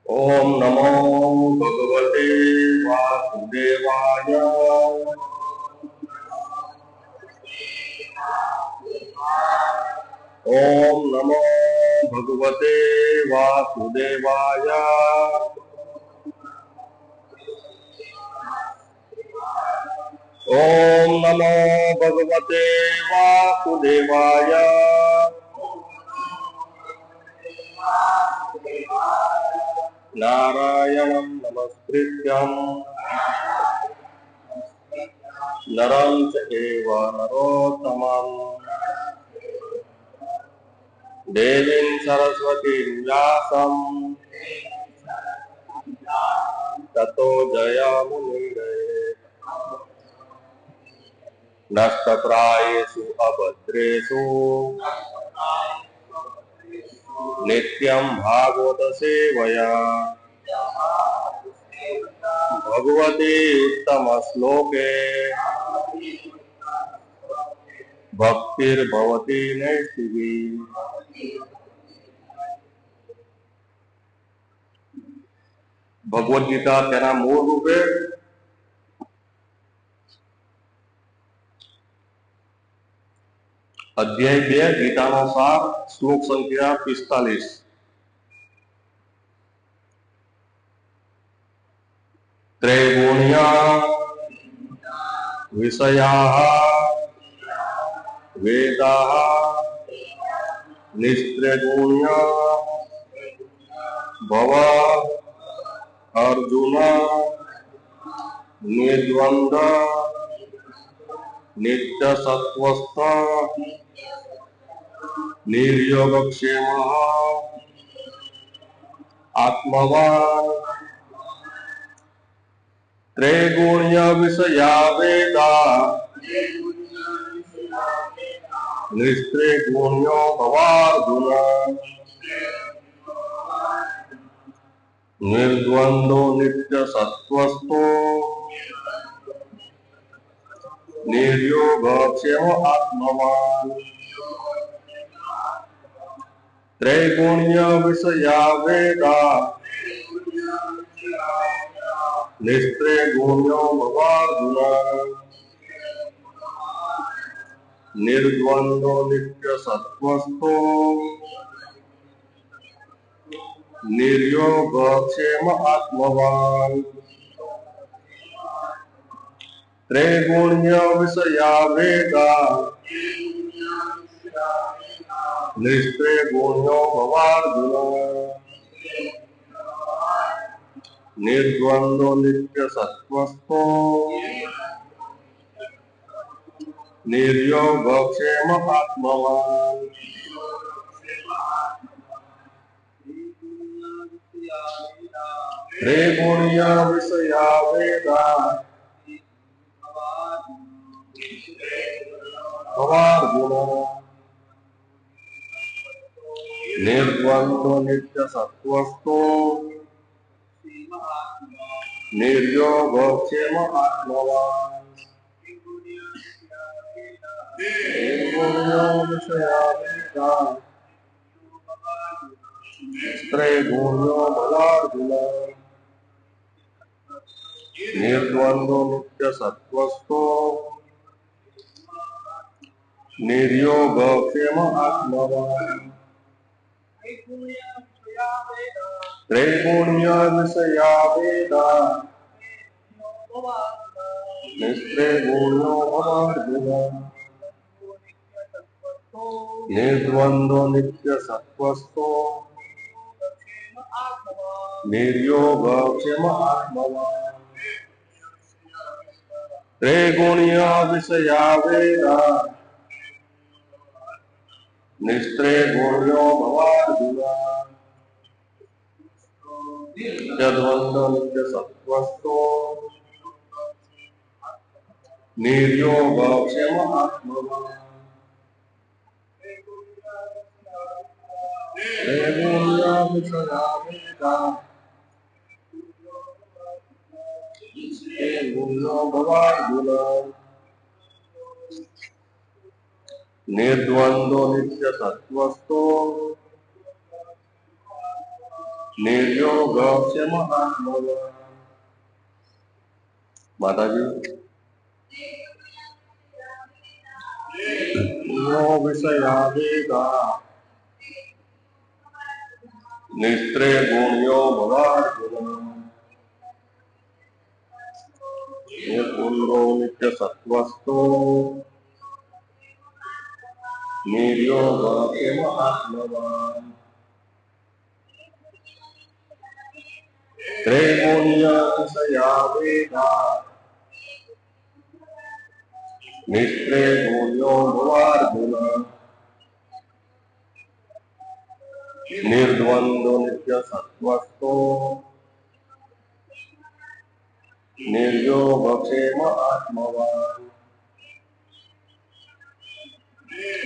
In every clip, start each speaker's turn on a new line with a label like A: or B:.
A: ओम नमो भगवते वासुदेवाय। ओम नमो भगवते वासुदेवाय। ओम नमो भगवते वासुदेवाय। नारायणं नमस्कृत्यं नरं चैव नरोत्तमं देवीं सरस्वतीं व्यासं ततो जयमुदीरये। नष्टप्रायेषु अभद्रेषु नित्यं भागवत सेवया भगवती उत्तम श्लोके भक्तिर्भवती नैष्टिकी। ભગવદ ગીતા તેના મૂળ રૂપે અધ્યાય 2 ગીતાનો સાર શ્લોક સંખ્યા 45। त्रैगुण्या विषयाः वेदाः निस्त्रैगुण्या भव अर्जुन निर्द्वन्द्व नित्यसत्त्वस्थ निर्योगक्षेमः आत्मवान्। त्रैगुण्य विषया वेदा निस्त्रैगुण्यो भवार्जुन निर्द्वन्द्वो नित्यसत्त्वस्थो निर्योगक्षेम आत्मवान्। त्रैगुण्य विषया वेदा निस्त्रैगुण्यो भवार्जुन निर्द्वन्द्वो नित्यसत्त्वस्थो निर्योगक्षेम आत्मवान्। त्रैगुण्य विषया वेदा निस्त्रैगुण्यो भवार्जुन निर्द्वन्द्वो नित्यसत्त्वस्थो निर्योगक्षेम आत्मवान्। त्रैगुण्य विषया वेदा भवार्जुन निर्द्वन्द्वो नित्यसत्त्वस्थो निर्योगक्षेम आत्मवान्। त्रैगुण्य विषया वेदा त्रैगुण्यो भवार्जुन निर्द्वन्द्वो नित्यसत्त्वस्थो निर्योगक्षेम आत्मवान्। त्रैगुण्य विषया वेदा निस्त्रैगुण्यो भवार्जुन निर्द्वन्द्वो नित्यसत्त्वस्थो निर्योगक्षेम आत्मवान्। त्रैगुण्य विषया वेदा निस्त्रैगुण्यो भवार्जुन निर्द्वन्द्वो नित्यसत्त्वस्थो निर्योगक्षेम आत्मवान्। त्रैगुण्य विषया वेदा निर्द्वन्द्वो भवार्जुन निर्द्वन्द्वो नित्यसत्त्वस्थो નિર્યોગસ્ય મહાત્મવા. માતાજી યો વિષયા વેગા નિસ્ત્રે ગુણ્યો ભવાર્જુન નિર્ગુણો નિત્ય સત્વસ્તો નિર્યોગસ્ય મહાત્મવા. ત્રૈગુણ્ય વિષયા વેગા નિસ્ત્રે ગુણ્યો ભવાર્જુન નિર્દ્વંદ્વો નિત્ય સત્વસ્તો નિર્યોગક્ષેમ આત્મવાન.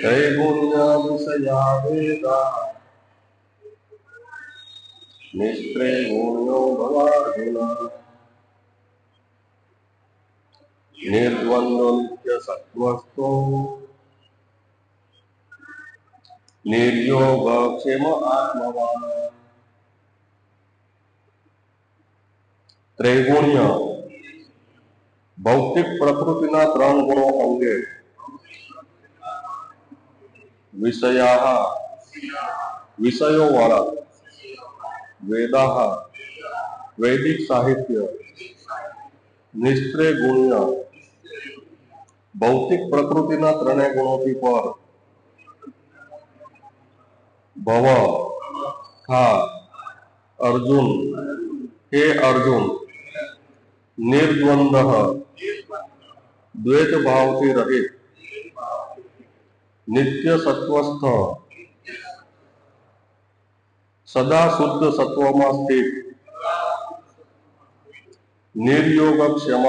A: ત્રૈગુણ્ય વિષયા વેગા નિસ્ત્રે ગુણ્યો ભવાર્જુન નિર્દ્વંદ્વો નિત્ય સત્વસ્તો નિર્યોગક્ષેમ આત્મવાન. ત્રૈગુણ્ય ભૌતિક પ્રકૃતિના ત્રણ ગુણો અંગે વિષયા વિષયો વાળા વેદા વૈદિક સાહિત્ય નિસ્ત્રે ગુણ્ય ભૌતિક પ્રકૃતિના ત્રણેય ગુણોથી પર ભવ હા અર્જુન હે અર્જુન નિર્દ્વંદ દ્વૈત ભાવથી રહિત નિત્ય સત્વસ્થ સદા શુદ્ધ સત્વમાં સ્થિત નિર્યોગક્ષમ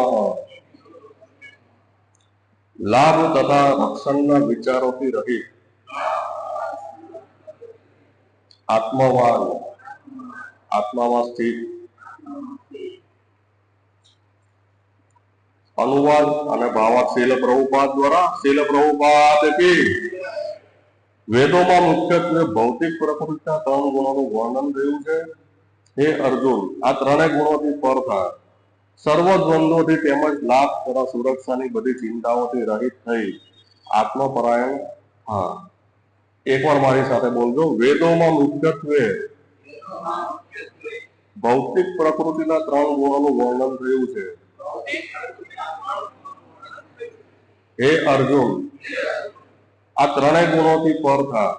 A: લાભ તથા રક્ષણના વિચારોથી રહિત આત્મવાન આત્મામાં સ્થિત. અનુવાદ અને ભાવાર્થ શીલ પ્રભુપાદ દ્વારા. શીલ પ્રભુપાદ કી વેદોમાં મુખ્યત્વે ભૌતિક પ્રકૃતિના ત્રણ ગુણોનું વર્ણન થયું છે. હે અર્જુન, આ ત્રણેય ગુણોથી પર થાય, સર્વ દ્વંદ્વોથી તેમજ લાભ તથા સુરક્ષાની બધી ચિંતાઓથી રહિત થઈ આત્મપરાયણ હા. એકવાર મારી સાથે બોલજો. વેદોમાં મુખ્યત્વે ભૌતિક પ્રકૃતિના ત્રણ ગુણોનું વર્ણન થયું છે. હે અર્જુન, આ ત્રણેય ગુણોથી પર થા,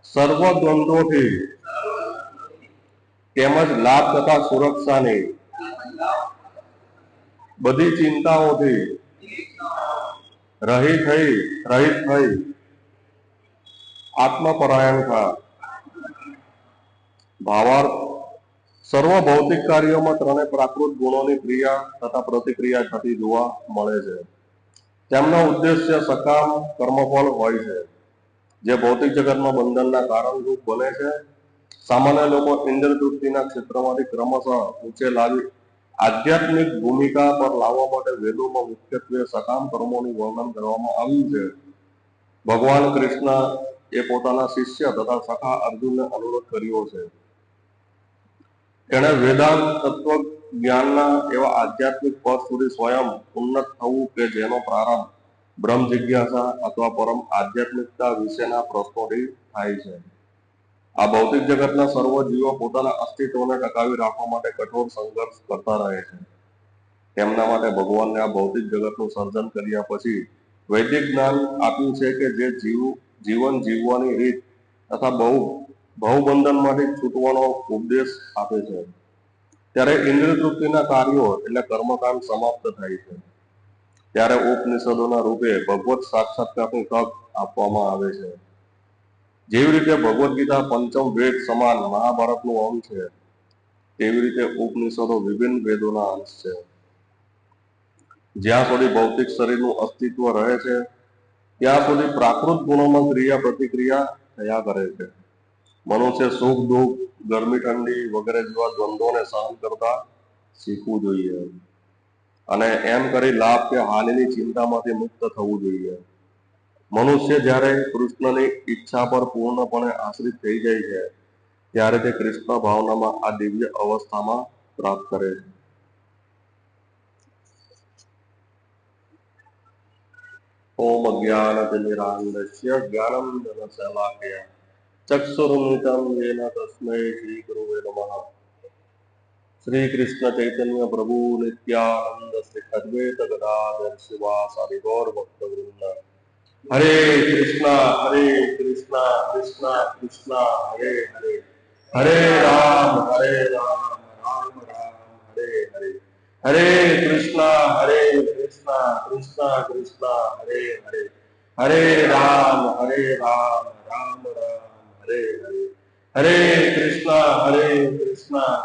A: સર્વ દ્વંદ્વોથી તેમજ લાભ તથા સુરક્ષાની બધી ચિંતાઓથી રહિત થઈ આત્મપરાયણ થા. ભાવાર્થ સર્વ ભૌતિક કાર્યોમાં ત્રણેય પ્રાકૃત ગુણોની ક્રિયા તથા પ્રતિક્રિયા થતી જોવા મળે છે. તેમનો ઉદ્દેશ્ય સકામ કર્મફળ હોય છે, જે ભૌતિક જગતમાં બંધનના કારણરૂપ બને છે. સામાન્ય લોકો ઇન્દ્ર તૃપ્તિના ક્ષેત્રમાંથી ક્રમશઃ ઊંચે લાવી આધ્યાત્મિક ભૂમિકા પર લાવવા માટે વેદોમાં મુખ્યત્વે સકામ કર્મોનું વર્ણન કરવામાં આવ્યું છે. ભગવાન કૃષ્ણ એ પોતાના શિષ્ય તથા સખા અર્જુનને અનુરોધ કર્યો છે. તેણે વેદાંત તત્વ જ્ઞાનના એવા આધ્યાત્મિક પદ સુધી સ્વયં ઉન્નત થવું કે જેનો પ્રારંભ બ્રહ્મ જિજ્ઞાસા અથવા પરમ આધ્યાત્મિકતા વિશેના પ્રશ્નોથી થાય છે. આ ભૌતિક જગતના સર્વ જીવો પોતાના અસ્તિત્વને ટકાવી રાખવા માટે કઠોર સંઘર્ષ કરતા રહે છે. તેમના માટે ભગવાનને આ ભૌતિક જગતનું સર્જન કર્યા પછી વૈદિક જ્ઞાન આપ્યું છે કે જે જીવન જીવવાની રીત તથા ભવબંધનમાંથી છૂટવાનો ઉપદેશ આપે છે. ત્યારે ઇન્દ્રિય તૃપ્તિના કાર્યો એટલે કર્મકાંડ સમાપ્ત થાય છે. ત્યારે ઉપનિષદોના રૂપે ભગવત સાક્ષાત્કારની તક આપવામાં આવે છે. જેવી રીતે ભગવદ્ ગીતા પંચમ વેદ સમાન મહાભારતનું અંગ છે, તેવી રીતે ઉપનિષદો વિભિન્ન વેદોના અંશ છે. જ્યાં સુધી ભૌતિક શરીરનું અસ્તિત્વ રહે છે ત્યાં સુધી પ્રાકૃત ગુણોમાં ક્રિયા પ્રતિક્રિયા થયા કરે છે. મનુષ્ય સુખ દુઃખ, ગરમી ઠંડી વગેરે જેવા દ્વંદ્વોને સહન કરતા શીખવું જોઈએ અને એમ કરી લાભ કે હાનિની ચિંતામાંથી મુક્ત થવું જોઈએ. મનુષ્ય જ્યારે કૃષ્ણની ઈચ્છા પર પૂર્ણપણે આશ્રિત થઈ જાય છે ત્યારે તે કૃષ્ણ ભાવનામાં આ દિવ્ય અવસ્થામાં પ્રાપ્ત કરે છે. ઓમ જ્ઞાનતિમિરાન્ધસ્ય જ્ઞાનંજનશલાકયા ચક્ષુરુન્મિલિतं येन તસ્મૈ શ્રી ગુરવે નમઃ. શ્રી કૃષ્ણ ચૈતન્ય પ્રભુ નિત્યાનંદ શ્રી અદ્વૈત ગદાધર શિવાસાદિ ગૌર ભક્તવૃંદ. હરે કૃષ્ણ કૃષ્ણ કૃષ્ણ હરે હરે, હરે રામ રામ રામ હરે હરે, હરે કૃષ્ણ કૃષ્ણ કૃષ્ણ હરે હરે, હરે રામ રામ રામ હરે હરે, હરે કૃષ્ણ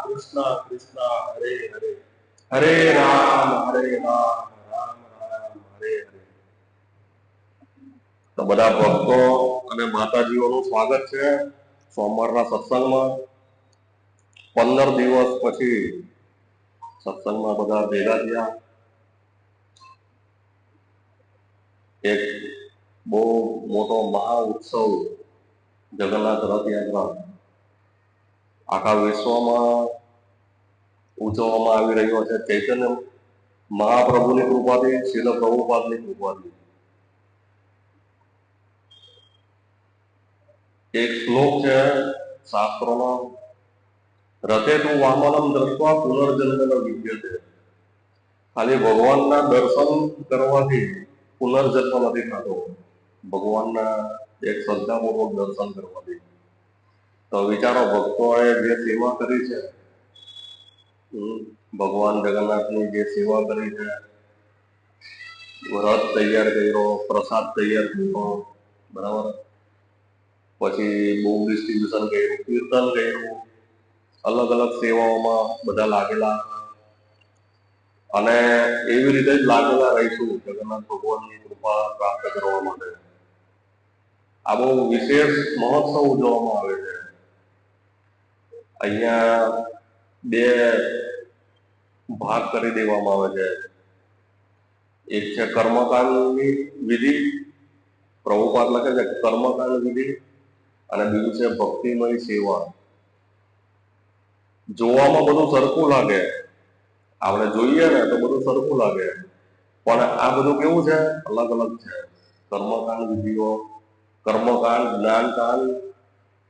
A: કૃષ્ણ કૃષ્ણ હરે હરે, હરે રામ રામ રામ હરે હરે. તો બધા ભક્તો અને માતાજીઓનું સ્વાગત છે સોમવારના સત્સંગમાં. 15 દિવસ પછી સત્સંગમાં બધા ભેગા થયા. એક બહુ મોટો મહા ઉત્સવ જગન્નાથ રથયાત્રા આખા વિશ્વમાં ઉજવવામાં આવી રહ્યો છે. ચૈતન્ય મહાપ્રભુની કૃપાથી, શીલ પ્રભુપાદની કૃપાથી. એક શ્લોક છે શાસ્ત્રોનો, રથે તું વામનમ દ્રષ્ટવા પુનર્જન્મ વિદ્યતે. ખાલી ભગવાનના દર્શન કરવાથી પુનર્જન્મ નથી થતો. ભગવાનના એક શ્રદ્ધાપૂર્વક દર્શન કરવાથી. તો વિચારો, ભક્તોએ જે સેવા કરી છે, ભગવાન જગન્નાથની જે સેવા કરી છે, રથ તૈયાર કર્યો, પ્રસાદ તૈયાર કર્યો, બરાબર, પછી બુક ડિસ્ટ્રીબ્યુશન કર્યું, કીર્તન કર્યું, અલગ અલગ સેવાઓમાં બધા લાગેલા અને એવી રીતે જ લાગેલા રહીશું જગન્નાથ ભગવાનની કૃપા પ્રાપ્ત કરવા માટે. આ બહુ વિશેષ મહોત્સવ ઉજવવામાં આવે છે. અહીંયા બે ભાગ કરી દેવામાં આવે છે. એક છે કર્મકાંડની વિધિ, પ્રભુપાદ લખે છે કર્મકાંડ વિધિ, અને બીજું છે ભક્તિમય સેવા. જોવામાં બધું સરખું લાગે, આપણે જોઈએ ને તો બધું સરખું લાગે, પણ આ બધું કેવું છે, અલગ અલગ છે. કર્મકાંડ વિધિઓ, કર્મકાંડ, જ્ઞાનકાંડ,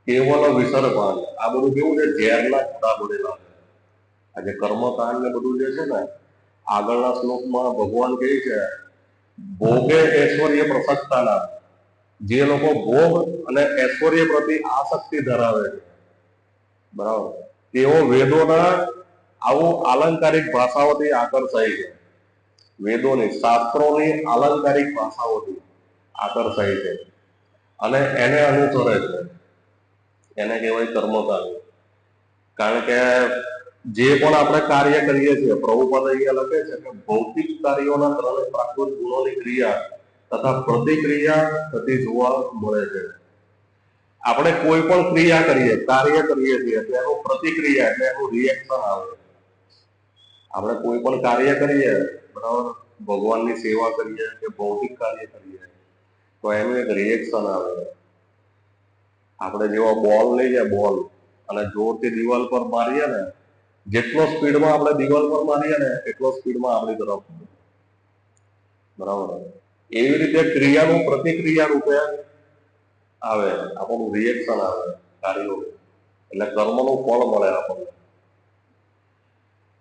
A: કેવલ વિસર્ગકાંડ, આ બધું કેવું છે, ઝેરના ઘોડા ભરેલા છે. આ જે કર્મકાંડ ને બધું જે છે ને, આગળના શ્લોકમાં ભગવાન કહે છે ભોગે ઐશ્વર્ય પ્રસક્તાના, જે લોકો ભોગ અને ઐશ્વર્ય પ્રતિ આસક્તિ ધરાવે છે, બરાબર, તેઓ વેદોના આવું આલંકારિક ભાષાઓથી આકર્ષાય છે. વેદોની, શાસ્ત્રોની આલંકારિક ભાષાઓથી આકર્ષાય છે અને એને અનુસરે છે. એને કહેવાય કર્મકાંડ. કારણ કે જે પણ આપણે કાર્ય કરીએ છીએ, પ્રભુપાદ અહીંયા લખે છે કે ભૌતિક કાર્યોના ત્રણે પ્રાકૃત ગુણોની ક્રિયા તથા પ્રતિક્રિયા થતી જોવા મળે છે. આપણે કોઈ પણ ક્રિયા કરીએ, કાર્ય કરીએ છીએ, એનું પ્રતિક્રિયા એટલે એનું રિએક્શન આવે. આપણે કોઈ પણ કાર્ય કરીએ, બરાબર, ભગવાનની સેવા કરીએ કે ભૌતિક કાર્ય કરીએ, તો એનું એક રિએક્શન આવે. આપણે જેવો બોલ લઈએ, બોલ, અને જોરથી દિવાલ પર મારીએ ને, જેટલો સ્પીડમાં આપણે દિવાલ પર મારીએ ને એટલો સ્પીડમાં આપણી તરફ, બરાબર, એવી રીતે ક્રિયાનું પ્રતિક્રિયા રૂપે આવે, આપણું રિએક્શન આવે કાર્યો, એટલે કર્મનું ફળ મળે આપણને.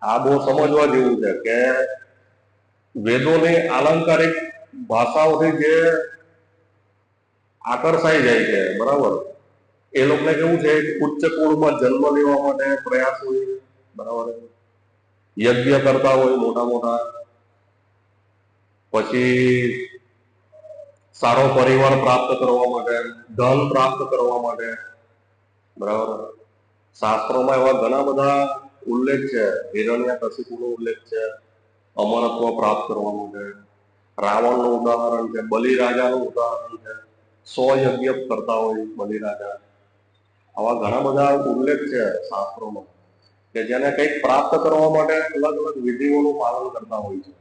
A: આ બહુ સમજવા જેવું છે કે વેદોની આલંકારિક ભાષાઓથી જે આકર્ષાઈ જાય છે, બરાબર, એ લોકોને કેવું છે, ઉચ્ચ કુળમાં જન્મ લેવા માટે પ્રયાસ હોય, બરાબર, યજ્ઞ કરતા હોય મોટા મોટા, પછી સારો પરિવાર પ્રાપ્ત કરવા માટે, ધન પ્રાપ્ત કરવા માટે, બરાબર. શાસ્ત્રોમાં એવા ઘણા બધા ઉલ્લેખ છે. હિરણ્યકશિપુનો ઉલ્લેખ છે અમરત્વ પ્રાપ્ત કરવા માટે. રાવણનું ઉદાહરણ છે, બલિરાજાનું ઉદાહરણ છે. 100 યજ્ઞ કરતા હોય બલિરાજા. આવા ઘણા બધા ઉલ્લેખ છે શાસ્ત્રોમાં કે જેને કંઈક પ્રાપ્ત કરવા માટે અલગ અલગ વિધિઓનું પાલન કરતા હોય છે.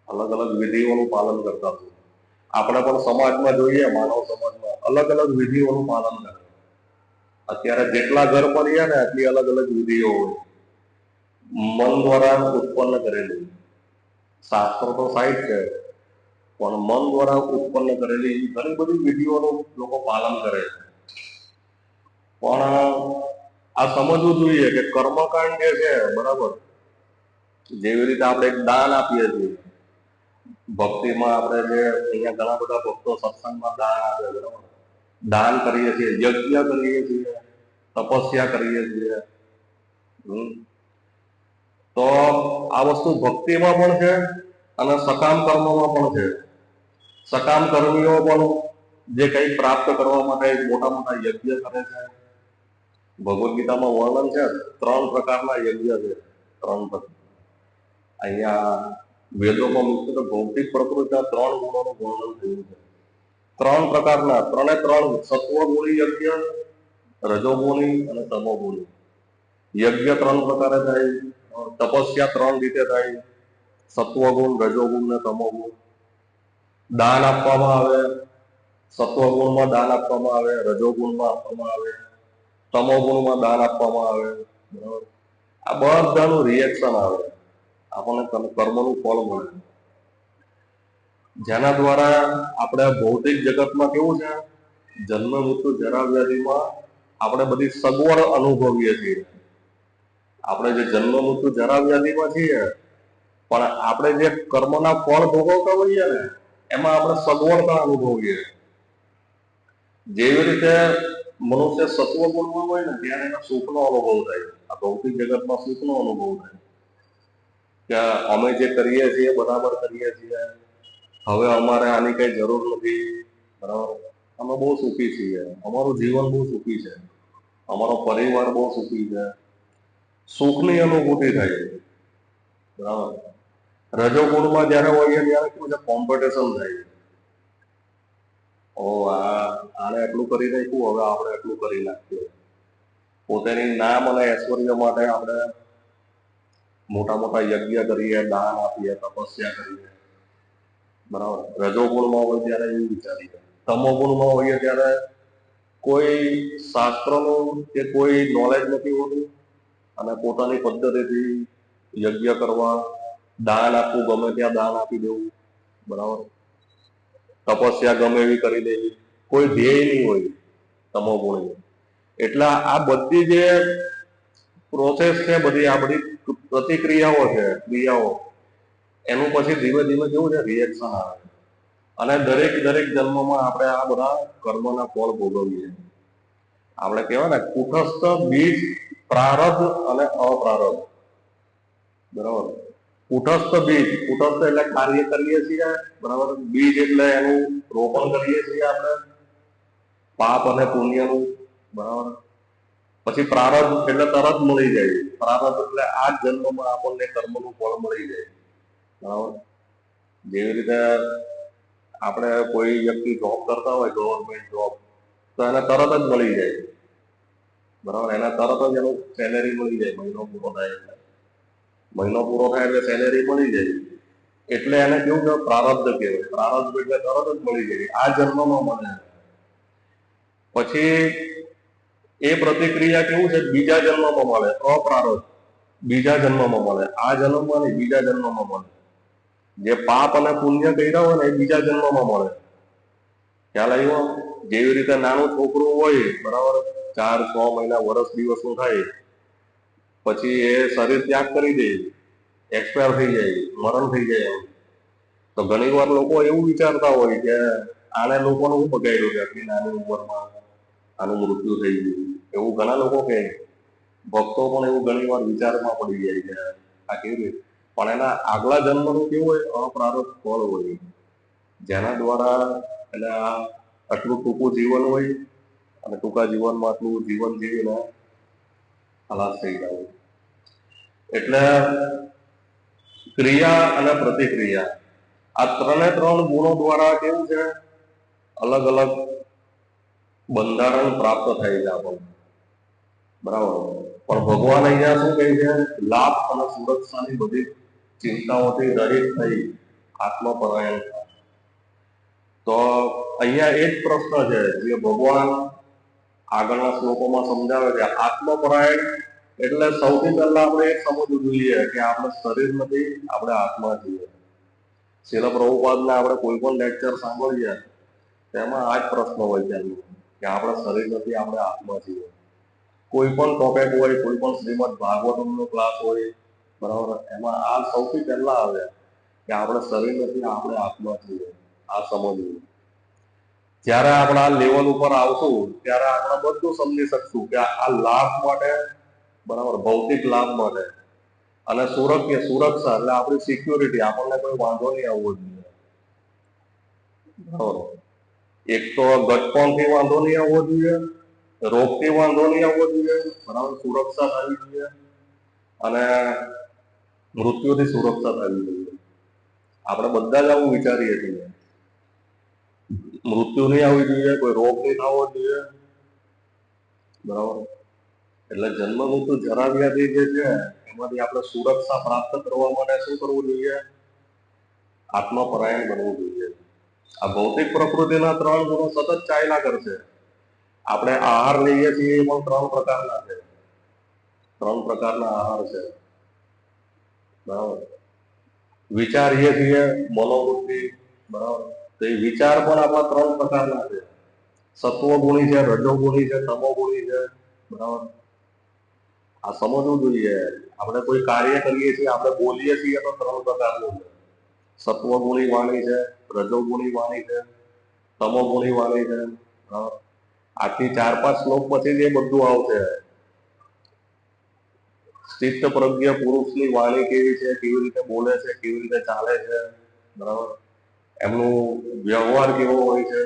A: અલગ અલગ વિધિઓનું પાલન કરતા હોય. આપણે પણ સમાજમાં જોઈએ, માનવ સમાજમાં અલગ અલગ વિધિઓનું પાલન કરે. અત્યારે જેટલા ઘર પર્યા ને એટલી અલગ અલગ વિધિઓ હોય, મન દ્વારા ઉત્પન્ન કરેલી. શાસ્ત્રો તો સાઈડ છે, પણ મન દ્વારા ઉત્પન્ન કરેલી ઘણી બધી વિધિઓનું લોકો પાલન કરે છે. પણ આ સમજવું જોઈએ કે કર્મકાંડ જે છે, બરાબર, જેવી રીતે આપણે એક દાન આપીએ છીએ, ભક્તિમાં આપણે જે અહીંયા ઘણા બધા ભક્તો સત્સંગમાં દાન આપે, બરાબર, દાન કરીએ છીએ, યજ્ઞ કરીએ છીએ, તપસ્યા કરીએ છીએ. તો આ વસ્તુ ભક્તિમાં પણ છે અને સકામ કર્મમાં પણ છે. સકામ કર્મીઓ પણ જે કંઈ પ્રાપ્ત કરવા માટે મોટા મોટા યજ્ઞ કરે છે. ભગવદ્ ગીતામાં વર્ણન છે, 3 પ્રકારના યજ્ઞ છે. 3 પ્રકાર અહીંયા વેદોમાં મુખ્યત્વે ભૌતિક પ્રકૃતિના 3 ગુણોનું વર્ણન થયું છે. 3 પ્રકારના, 3 સત્વગુણી યજ્ઞ, રજોગુણી અને તમોગુણી યજ્ઞ 3 પ્રકારે થાય. તપસ્યા 3 રીતે થાય, સત્વગુણ, રજોગુણ ને તમોગુણ. દાન આપવામાં આવે, સત્વગુણમાં દાન આપવામાં આવે, રજોગુણમાં આપવામાં આવે, તમોગુણમાં દાન આપવામાં આવે. બરાબર, આ બધાનું રિએક્શન આવે, આપણને કર્મનું ફળ મળે, જેના દ્વારા આપણે ભૌતિક જગતમાં કેવું છે, જન્મ મૃત્યુ જરા વ્યાધિમાં આપણે બધી સગવડ અનુભવીએ છીએ. આપણે જે જન્મ મૃત્યુ જરા વ્યાધિમાં છીએ, પણ આપણે જે કર્મના ફળ ભોગવતા હોઈએ ને, એમાં આપણે સગવડતા અનુભવીએ. જેવી રીતે મનુષ્ય સત્વગુણમાં હોય ને, ત્યારે એને સુખનો અનુભવ થાય. આ ભૌતિક જગતમાં સુખનો અનુભવ થાય કે અમે જે કરીએ છીએ બરાબર કરીએ છીએ, હવે અમારે આની કઈ જરૂર નથી, બરાબર, અમે બહુ સુખી છીએ, અમારું જીવન બહુ સુખી છે, અમારો પરિવાર બહુ સુખી છે, સુખની અનુભૂતિ થાય. બરાબર. રજોગુણમાં જયારે હોઈએ ત્યારે શું છે, કોમ્પિટિશન થાય. આને એટલું કરી નાખ્યું, હવે આપણે એટલું કરી નાખીએ. પોતાની નામ અને ઐશ્વર્ય માટે આપણે મોટા મોટા યજ્ઞ કરીએ, દાન આપીએ, તપસ્યા કરીએ. બરાબર. રજોગુણમાં હોય ત્યારે એવું વિચારીએ. તમોગુણમાં હોઈએ ત્યારે કોઈ શાસ્ત્રનું કે કોઈ નોલેજ નથી હોતું, અને પોતાની પદ્ધતિથી યજ્ઞ કરવા, દાન આપવું, ગમે ત્યાં દાન આપી દેવું. બરાબર. તપસ્યા ગમે એવી કરી દેવી, કોઈ ધ્યેય નહીં હોય તમોગુણી. એટલે આ બધી જે પ્રોસેસ છે, બધી આ બધી પ્રતિક્રિયાઓ છે, ક્રિયાઓ, એનું પછી ધીમે ધીમે કેવું છે, રિએક્શન આવે. અને દરેક જન્મમાં આપણે આ બધા કર્મના ફળ ભોગવીએ. આપણે કહેવાય ને, કુટસ્થ, બીજ, પ્રારબ્ધ અને અપ્રારબ્ધ. બરાબર. કુટસ્થ બીજ, કુટસ્થ એટલે કાર્ય કરીએ છીએ, બરાબર. બીજ એટલે એનું રોપણ કરીએ છીએ આપણે, પાપ અને પુણ્યનું. બરાબર. પછી પ્રારબ્ધ એટલે તરત મળી જાય. પ્રારબ્ધ એટલે આ જ જન્મમાં આપણને કર્મનું ફળ મળી જાય. બરાબર. જેવી રીતે આપણે કોઈ વ્યક્તિ જોબ કરતા હોય, ગવર્મેન્ટ જોબ, તો એને તરત જ મળી જાય. બરાબર. એને તરત જ એનું સેલેરી મળી જાય. મહિનો પૂરો થાય એટલે સેલેરી મળી જાય. એટલે એને કેવું કે પ્રારબ્ધ કહેવાય. પ્રારબ્ધ એટલે તરત જ મળી જાય, આ જન્મમાં મળે. પછી એ પ્રતિક્રિયા કેવું છે, બીજા જન્મમાં મળે, અપ્રારબ્ધ. બીજા જન્મમાં મળે, આ જન્મમાં નહીં, બીજા જન્મમાં મળે. જે પાપ અને પુણ્ય કર્યા હોય ને, એ બીજા જન્મમાં મળે. ખ્યાલ આવ્યો? જેવી રીતે નાનું છોકરું હોય, બરાબર, 4, 6 મહિના, વર્ષ, દિવસનું થાય, પછી એ શરીર ત્યાગ કરી દે, એક્સપાયર થઈ જાય, મરણ થઈ જાય. તો ઘણી વાર લોકો એવું વિચારતા હોય કે આને લોકોને શું બગાડ્યું કે આટલી નાની ઉંમરમાં આનું મૃત્યુ થઈ ગયું. એવું ઘણા લોકો કહે, ભક્તો પણ એવું ઘણી વાર વિચારમાં પડી જાય કે આ કેવી રીતે. પણ એના આગલા જન્મનું કેવું હોય, અપ્રારબ્ધ ફળ હોય, જેના દ્વારા એને આટલું ટૂંકું જીવન હોય, અને ટૂંકા જીવનમાં આટલું જીવન જીવીને ખલાસ થઈ જાય. એટલે ક્રિયા અને પ્રતિક્રિયા, આ 3 ગુણો દ્વારા કેવું છે, અલગ અલગ બંધારણ પ્રાપ્ત થાય છે આપણને. બરાબર. પણ ભગવાન અહીંયા શું કહે છે, લાભ અને સુરક્ષાની બધી ચિંતાઓથી રહિત થઈ આત્મપરાયણ. તો અહીંયા એક પ્રશ્ન છે જે ભગવાન આગળના શ્લોકોમાં સમજાવે છે આત્મપરાયણ એટલે સૌથી પહેલા આપણે એક સમજવું જોઈએ કે આપણે શરીર નથી, આપણે આત્મા છીએ. શીલ પ્રભુપાદના આપણે કોઈ પણ લેક્ચર સાંભળીએ તેમાં આ જ પ્રશ્ન હોય છે કે આપણે શરીર નથી, આપણે આત્મા છીએ. કોઈ પણ ટોપિક હોય, કોઈ પણ શ્રીમદ ભાગવતમનો ક્લાસ હોય, બરાબર, એમાં આ સૌથી પહેલા આવે કે આપણે શરીર નથી, આપણે આત્મા છીએ. આ સમજવું. જ્યારે આપણે આ લેવલ ઉપર આવશું ત્યારે આપણે બધું સમજી શકશું કે આ લાભ માટે, બરાબર, ભૌતિક લાભ માટે અને સુરક્ષા એટલે આપણી સિક્યોરિટી, આપણને કોઈ વાંધો નહીં આવવો જોઈએ. બરાબર. એક તો ગટપણથી વાંધો નહીં આવવો જોઈએ, રોગથી વાંધો નહીં આવવો જોઈએ, બરાબર, સુરક્ષા થવી જોઈએ અને મૃત્યુથી સુરક્ષા થવી જોઈએ. આપણે બધા જ આવું વિચારીએ છીએ. મૃત્યુ નહીં આવવી જોઈએ, કોઈ રોગ નહીં થવો જોઈએ, બરાબર. એટલે જન્મ મૃત્યુ જરા વ્યાધિ જે છે એમાંથી આપણે સુરક્ષા પ્રાપ્ત કરવા માટે શું કરવું જોઈએ? આત્મપરાયણ બનવું જોઈએ. આ ભૌતિક પ્રકૃતિના 3 ગુણો સતત ચાલ્યા કરશે. આપણે આહાર લઈએ છીએ એ પણ 3 પ્રકારના છે. 3 પ્રકારના આહાર છે, બરાબર. વિચારીએ છીએ મનોવૃત્તિ, બરાબર, તો એ વિચાર પણ આપણા 3 પ્રકારના છે. સત્વગુણી છે, રજોગુણી છે, તમોગુણી છે, બરાબર. આ સમજવું જોઈએ. આપણે કોઈ કાર્ય કરીએ છીએ, આપણે બોલીએ છીએ તો 3 પ્રકારનું છે. સત્વગુણી વાણી છે, રજોગુણી વાણી છે, તમોગુણી વાણી છે, બરાબર. આથી 4-5 શ્લોક પછી જ એ બધું આવશે. સ્થિત પ્રજ્ઞ પુરુષની વાણી કેવી છે, કેવી રીતે બોલે છે, કેવી રીતે ચાલે છે, બરાબર, એમનું વ્યવહાર કેવો હોય છે,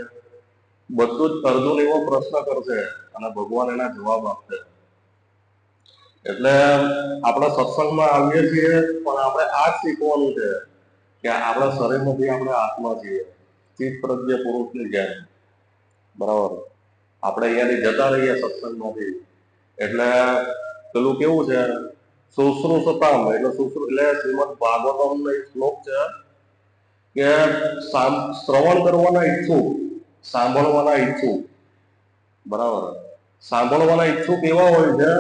A: બધું જ અર્જુન એવો પ્રશ્ન કરશે અને ભગવાન એના જવાબ આપશે. એટલે આપણે સત્સંગમાં આવીએ છીએ પણ આપણે આ જ શીખવાનું છે કે આપણા શરીર નથી, આપણે આત્મા છીએ, સ્થિત પ્રજ્ઞ પુરુષની જેમ, બરાબર. આપણે અહીંયાથી જતા રહીએ સત્સંગમાંથી એટલે પેલું કેવું છે, શુશ્રુષતામ એટલે શ્રીમદ ભાગવતમનો એક શ્લોક છે કે શ્રવણ કરવાના ઈચ્છુક, સાંભળવાના ઈચ્છુક, બરાબર. સાંભળવાના ઈચ્છુક એવા હોય છે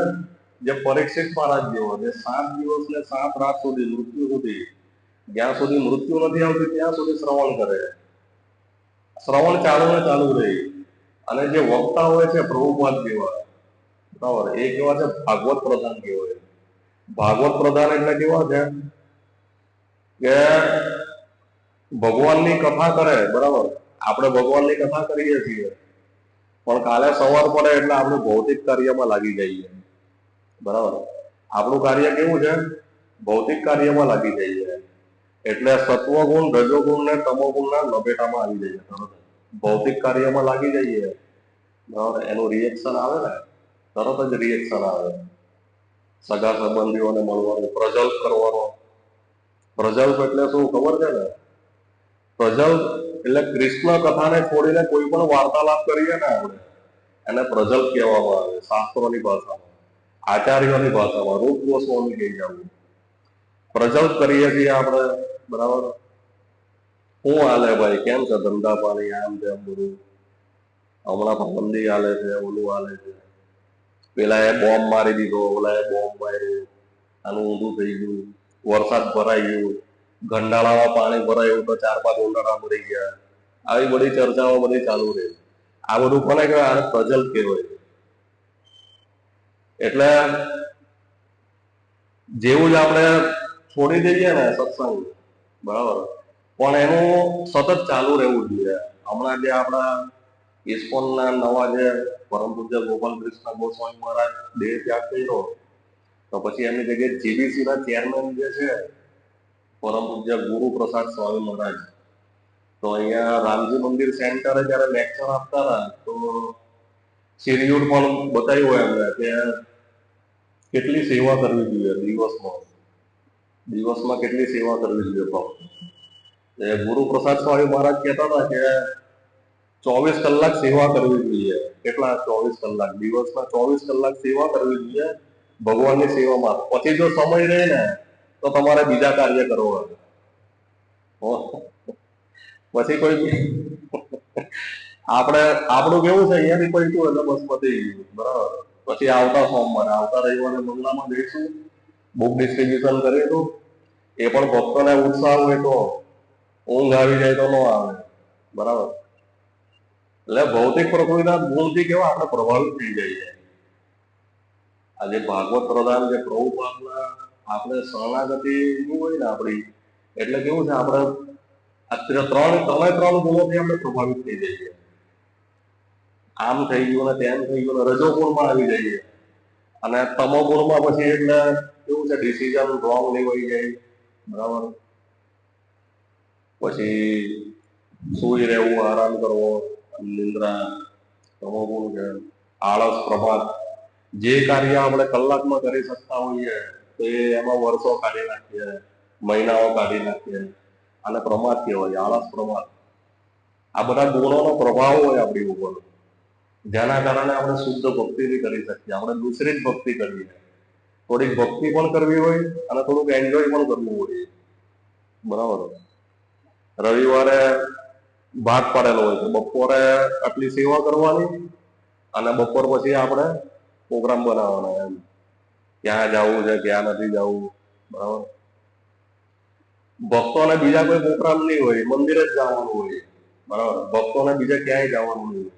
A: જે પરીક્ષિત મહારાજ જેવો, જે 7 દિવસ ને 7 રાત સુધી, મૃત્યુ સુધી, જ્યાં સુધી મૃત્યુ નથી આવતી ત્યાં સુધી શ્રવણ કરે. શ્રવણ ચાલુ ને ચાલુ રહી. અને જે વક્તા હોય છે પ્રભુપાદ જેવા, બરાબર, એ કેવા છે ભાગવત પ્રધાન કહેવાય. ભાગવત પ્રધાન એટલે કેવા છે કે ભગવાનની કથા કરે, બરાબર. આપણે ભગવાનની કથા કરીએ છીએ પણ કાલે સવાર પડે એટલે આપણે ભૌતિક કાર્યમાં લાગી જઈએ, બરાબર. આપણું કાર્ય કેવું છે? ભૌતિક કાર્યમાં લાગી જઈએ. એટલે સત્વગુણ, રજોગુણ ને તમોગુણના લપેટામાં આવી જઈએ. ભૌતિક કાર્યમાં લાગી જઈએ, બરાબર. એનું રિએક્શન આવે ને, તરત જ રિએક્શન આવે. સગા સંબંધીઓને મળવાનું, પ્રજલ્પ કરવાનો. પ્રજલ્પ એટલે શું ખબર છે ને? પ્રજલ્પ એટલે કૃષ્ણ કથાને છોડીને કોઈ પણ વાર્તાલાપ કરીએ ને આપણે, એને પ્રજલ્પ કહેવામાં આવે. શાસ્ત્રોની ભાષામાં, આચાર્યોની ભાષામાં, રૂપ ગોસ્વામી કહી જવું. પ્રજલ્પ કરીએ છીએ આપણે, બરાબર. શું હાલે ભાઈ, કેમ છે ધંધા પાણી, આમ તેમ બધું, હમણાં પાબંદી હાલે છે, ઓલું હાલે છે, પેલા એ બોમ્બ મારી દીધો, ઓલા એ બોમ્બ માર્યો, આનું ઊંધું થઈ ગયું, વરસાદ ભરાઈ ગયું, ગંડાળામાં પાણી ભરાયું તો 4-5 ઉંડાળા મરી ગયા. આવી બધી ચર્ચાઓ બધી ચાલુ રહી. આ બધું કોને કહેવાય? આને પ્રજલ્પ કહેવાય. એટલે જેવું જ આપણે છોડી દઈએ ને સત્સંગ, બરાબર, પણ એનું સતત ચાલુ રહેવું જોઈએ. હમણાં જે આપણા ઇસ્કોનના નવા જે પરમ પૂજ્ય ગોપાલ કૃષ્ણ ગોસ્વામી મહારાજ દેહ ત્યાગ કર્યો, તો પછી એમની જગ્યાએ જીબીસીના ચેરમેન જે છે પરમ પૂજ્ય ગુરુ પ્રસાદ સ્વામી મહારાજ, તો અહીંયા રામજી મંદિર સેન્ટરે જયારે લેક્ચર આપતા હતા તો શેડ્યુલ પણ બતાવ્યું એમને કે કેટલી સેવા કરવી જોઈએ દિવસમાં કેટલી સેવા કરવી જોઈએ. ગુરુ પ્રસાદ સ્વામી મહારાજ કહેતા હતા કે 24 કલાક સેવા કરવી જોઈએ. કેટલા? 24 કલાક. દિવસમાં 24 કલાક સેવા કરવી જોઈએ ભગવાનની સેવામાં. પછી જો સમય રહે ને તો તમારે બીજા કાર્ય કરવા. પછી કોઈ આપણે આપણું કેવું છે અહીંયાથી પૈતું એટલે બસ પતી ગયું બરાબર. પછી આવતા સોમવારે આવતા રવિવારે બંગલામાં જઈશું, બુક ડિસ્ટ્રીબ્યુશન કરીશું. એ પણ ભક્તોને ઉત્સાહ હોય તો, ઊંઘ આવી જાય તો ન આવે બરાબર. એટલે ભૌતિક પ્રકૃતિના ગુણથી કેવા આપણે પ્રભાવિત થઈ જઈએ. આજે ભાગવત પ્રધાન જે પ્રભુપાદના આપણે શરણાગતિ ની હોય ને આપણી, એટલે કેવું છે આપણે ત્રણ ગુણોથી આપણે પ્રભાવિત થઈ જઈએ. આમ થઈ ગયું ને તેમ થઈ ગયું ને રજો ગુણમાં આવી જઈએ. અને તમો ગુણમાં પછી એટલે કેવું છે ડિસિઝન રોંગ લેવાઈ જાય બરાબર. પછી સુઈ રહેવું, આરામ કરવો, નિંદ્રા, તમો ગુણ છે. આળસ, પ્રમાદ, જે કાર્ય આપણે કલાકમાં કરી શકતા હોઈએ તો એમાં વર્ષો કાઢી નાખીએ, મહિનાઓ કાઢી નાખીએ. અને પ્રમાદ કહેવાય, આળસ, પ્રમાદ. આ બધા ગુણોનો પ્રભાવ હોય આપણી ઉપર, જેના કારણે આપણે શુદ્ધ ભક્તિ બી કરી શકીએ. આપણે દૂસરી જ ભક્તિ કરીએ, થોડીક ભક્તિ પણ કરવી હોય અને થોડુંક એન્જોય પણ કરવું હોય બરાબર. રવિવારે ભાગ પાડેલો હોય તો બપોરે આટલી સેવા કરવાની અને બપોર પછી આપણે પ્રોગ્રામ બનાવવાનો એમ, ક્યાં જવું છે ક્યાં નથી જવું બરાબર. ભક્તોને બીજા કોઈ પ્રોગ્રામ નહીં હોય, મંદિરે જ જવાનું હોય બરાબર. ભક્તોને બીજે ક્યાંય જવાનું નહીં.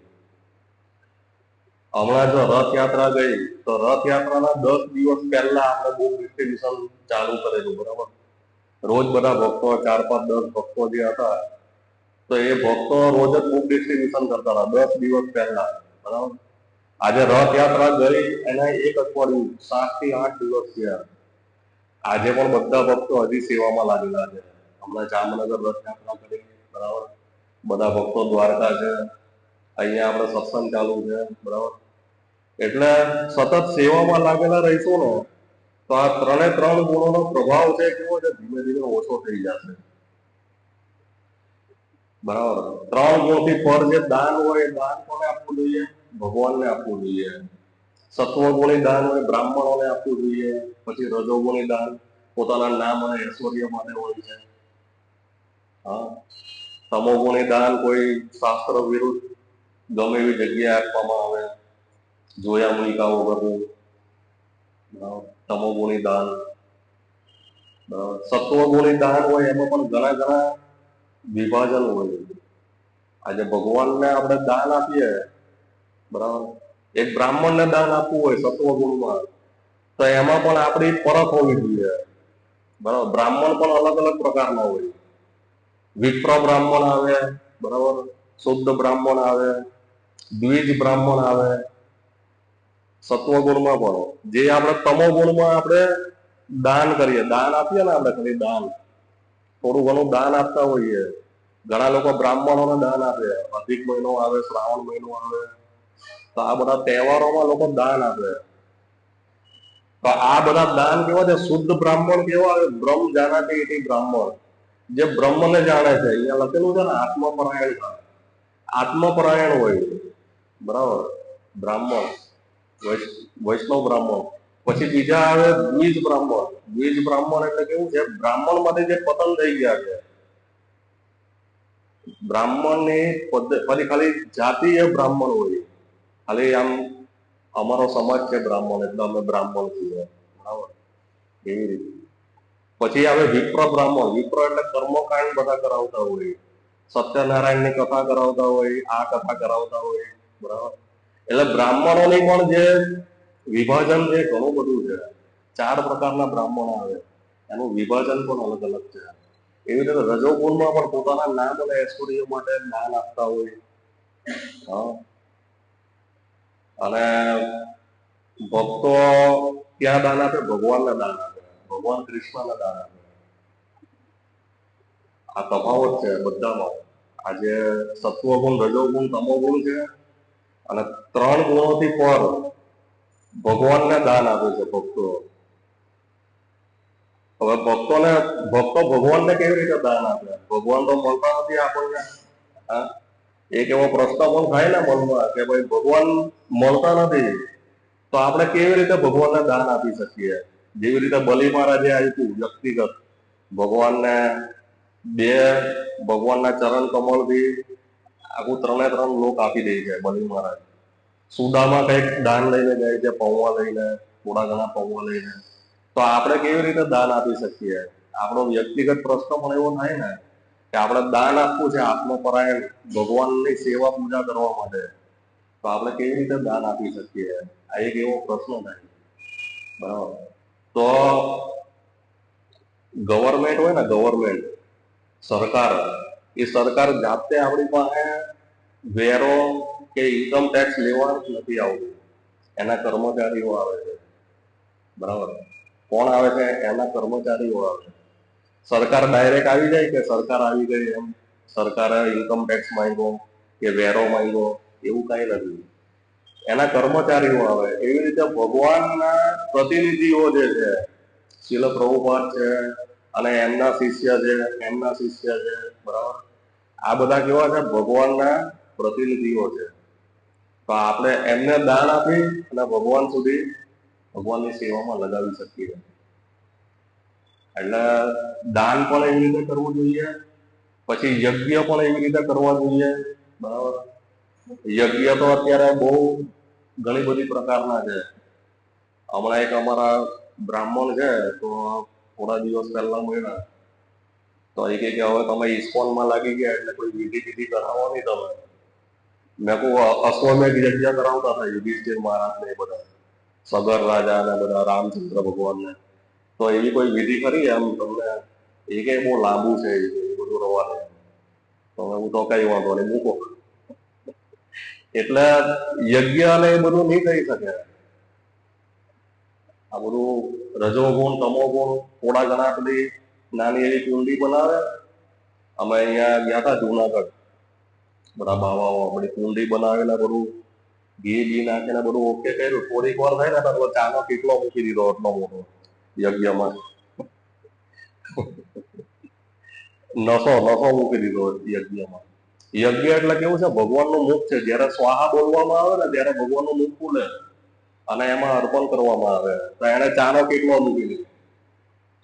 A: હમણાં જો રથયાત્રા ગઈ તો રથયાત્રાના 10 દિવસ પહેલા આપણે બુક ડિસ્ટ્રીબ્યુશન ચાલુ કરેલું બરાબર. રોજ બધા ભક્તો 4, 5, 10 ભક્તો જે હતા તો એ ભક્તો રોજ જ બુક ડિસ્ટ્રીબ્યુશન કરતા હતા 10 દિવસ પહેલા બરાબર. આજે રથયાત્રા ગઈ એના 1 અઠવાડિયું, 7 થી 8 દિવસ થયા. આજે પણ બધા ભક્તો હજી સેવામાં લાગેલા છે. હમણાં જામનગર રથયાત્રા કરી બરાબર, બધા ભક્તો દ્વારકા છે, અહીંયા આપણે સત્સંગ ચાલુ છે બરાબર. એટલે સતત સેવામાં લાગેલા રહીશું ને તો આ 3 ગુણોનો પ્રભાવ છે કેવો છે, ધીમે ધીમે ઓછો થઈ જશે બરાબર. 3 ગુણથી પર જે દાન હોય દાન કોને આપવું જોઈએ? ભગવાનને આપવું જોઈએ. સત્વગુણી દાન હોય બ્રાહ્મણોને આપવું જોઈએ. પછી રજોગુણી દાન પોતાના નામ અને ઐશ્વર્ય માટે હોય છે. હા, તમોગુણી દાન કોઈ શાસ્ત્ર વિરુદ્ધ ગમે એવી જગ્યાએ આપવામાં આવે, જોયા મૂક્યા વગરનું. તમોગુણી દાન. સત્વગુણી દાન હોય એમાં પણ ઘણા વિભાજન હોય. આજે ભગવાનને આપણે દાન આપીએ બરાબર, એક બ્રાહ્મણને દાન આપવું હોય સત્વગુણમાં તો એમાં પણ આપણી પરખ હોવી જોઈએ બરાબર. બ્રાહ્મણ પણ અલગ અલગ પ્રકારના હોય. વિપ્ર બ્રાહ્મણ આવે બરાબર, શુદ્ધ બ્રાહ્મણ આવે, દ્વિજ બ્રાહ્મણ આવે. સત્વગુણમાં પણ જે આપણે તમો ગુણમાં આપણે દાન કરીએ, દાન આપીએ ને આપણે ખાલી દાન, થોડું ઘણું દાન આપતા હોઈએ. ઘણા લોકો બ્રાહ્મણોને દાન આપે, અધિક મહિનો આવે, શ્રાવણ મહિનો આવે તો આ બધા તહેવારોમાં લોકો દાન આપે. તો આ બધા દાન કેવા છે? શુદ્ધ બ્રાહ્મણ કેવા આવે? બ્રહ્મ જાનાતિ ઇતિ બ્રાહ્મણ, જે બ્રહ્મને જાણે છે. અહીંયા લખેલું છે ને આત્મપરાયણ, આત્મપરાયણ હોય બરાબર બ્રાહ્મણ, વૈષ્ણવ બ્રાહ્મણ. પછી બીજા આવે દ્વિજ બ્રાહ્મણ. દ્વિજ બ્રાહ્મણ એટલે કેવું છે? બ્રાહ્મણ માંથી જે પતન થઈ ગયા છે, બ્રાહ્મણ ની ખાલી જાતિ એ બ્રાહ્મણ હોય, ખાલી આમ અમારો સમાજ છે બ્રાહ્મણ એટલે અમે બ્રાહ્મણ છીએ બરાબર, એવી રીતે. પછી આવે વિપ્ર બ્રાહ્મણ. વિપ્ર એટલે કર્મકાંડ બધા કરાવતા હોય, સત્યનારાયણ ની કથા કરાવતા હોય, આ કથા કરાવતા હોય બરાબર. એટલે બ્રાહ્મણોની પણ જે વિભાજન છે ઘણું બધું છે. 4 પ્રકારના બ્રાહ્મણો આવે, એનું વિભાજન પણ અલગ અલગ છે. એવી રીતે રજોગુણમાં પણ પોતાના નામ અને ઐશ્વર્ય માટે દાન આપતા હોય. અને ભક્તો ક્યાં દાન આપે? ભગવાનને દાન આપે, ભગવાન કૃષ્ણને દાન આપે. આ તફાવત છે બધામાં. આજે સત્વગુણ, રજોગુણ, તમોગુણ છે અને 3 ગુણોથી પર ભગવાનને દાન આપે છે ભક્તો. હવે ભક્તો ભગવાનને કેવી રીતે દાન આપે? ભગવાન તો મળતા નથી આપણને. હા, એક એવો પ્રશ્ન પણ થાય ને મનમાં કે ભાઈ ભગવાન મળતા નથી તો આપણે કેવી રીતે ભગવાનને દાન આપી શકીએ? જેવી રીતે બલિ મહારાજે આપ્યું વ્યક્તિગત ભગવાનને, 2 ભગવાનના ચરણ કમળથી આખું 3 લોક આપી દે છે બલિ મહારાજ. સુદામાં કંઈક દાન લઈને જાય છે, પૌવા લઈને, થોડા ઘણા પૌવા લઈને. તો આપણે કેવી રીતે દાન આપી શકીએ? આપણો વ્યક્તિગત પ્રશ્ન પણ એવો થાય ને કે આપણે દાન આપવું છે આત્મપરાયણ ભગવાનની સેવા પૂજા કરવા માટે, તો આપણે કેવી રીતે દાન આપી શકીએ? આ એક એવો પ્રશ્ન થાય. બરાબર. તો ગવર્મેન્ટ હોય ને, ગવર્મેન્ટ સરકાર, એ સરકાર જાતે આપણી પાસે વેરો કે ઇન્કમ ટેક્સ લેવા નથી આવતું. એના કર્મચારીઓ આવે છે. બરાબર. કોણ આવે છે? એના કર્મચારીઓ આવે છે. સરકાર ડાયરેક્ટ આવી જાય કે સરકાર આવી ગઈ એમ સરકારે ઇન્કમ ટેક્સ માંગ્યો કે વેરો માંગ્યો, એવું કઈ નથી. એના કર્મચારીઓ આવે. એવી રીતે ભગવાનના પ્રતિનિધિઓ જે છે, શીલ પ્રભુપાદ છે અને એમના શિષ્ય છે, એમના શિષ્ય છે, બરાબર. આ બધા કેવા છે? ભગવાનના પ્રતિનિધિઓ છે. તો આપણે એમને દાન આપી અને ભગવાન સુધી, ભગવાનની સેવામાં લગાવી શકીએ. એટલે દાન પણ એવી રીતે કરવું જોઈએ, પછી યજ્ઞ પણ એવી રીતે કરવા જોઈએ. બરાબર. યજ્ઞ તો અત્યારે બહુ ઘણી બધી પ્રકારના છે. હમણાં એક અમારા બ્રાહ્મણ છે, તો થોડા દિવસ પહેલા મળ્યા, તો એ કે હવે તમે ઇસ્કોનમાં લાગી ગયા એટલે કોઈ વિધિ કરાવવાની તમે. મેં કહું અશ્વમેઘ યજ્ઞ કરાવતા હતા યુધિષ્ઠિર મહારાજ ને એ બધા, સગર રાજા ને બધા, રામચંદ્ર ભગવાન ને. તો એવી કોઈ વિધિ ખરી એમ તમને? એ કે બહુ લાંબુ છે એ બધું રવા દે. તો હું તો કઈ વાંધો નહીં, મૂકો. એટલે યજ્ઞ અને એ બધું નહીં થઈ શકે. આ બધું રજોગુણ, તમોગુણ, થોડા ઘણા બધી નાની એવી કુંડી બનાવે. અમે અહીંયા ગયા હતા જુનાગઢ, બધા બાવાઓ બધી કુંડી બનાવીને બધું ઘી નાખીને બધું ઓકે કર્યું. થોડીક વાર થાય ને તો ચાનો કેટલો મૂકી દીધો એટલો મોટો યજ્ઞમાં. નસો મૂકી દીધો યજ્ઞમાં. યજ્ઞ એટલે કેવું છે? ભગવાનનું મુખ છે. જયારે સ્વાહા બોલવામાં આવે ને ત્યારે ભગવાનનું મુખ ખુલે અને એમાં અર્પણ કરવામાં આવે. તો એને ચાનો કેટલો મૂકી દીધો.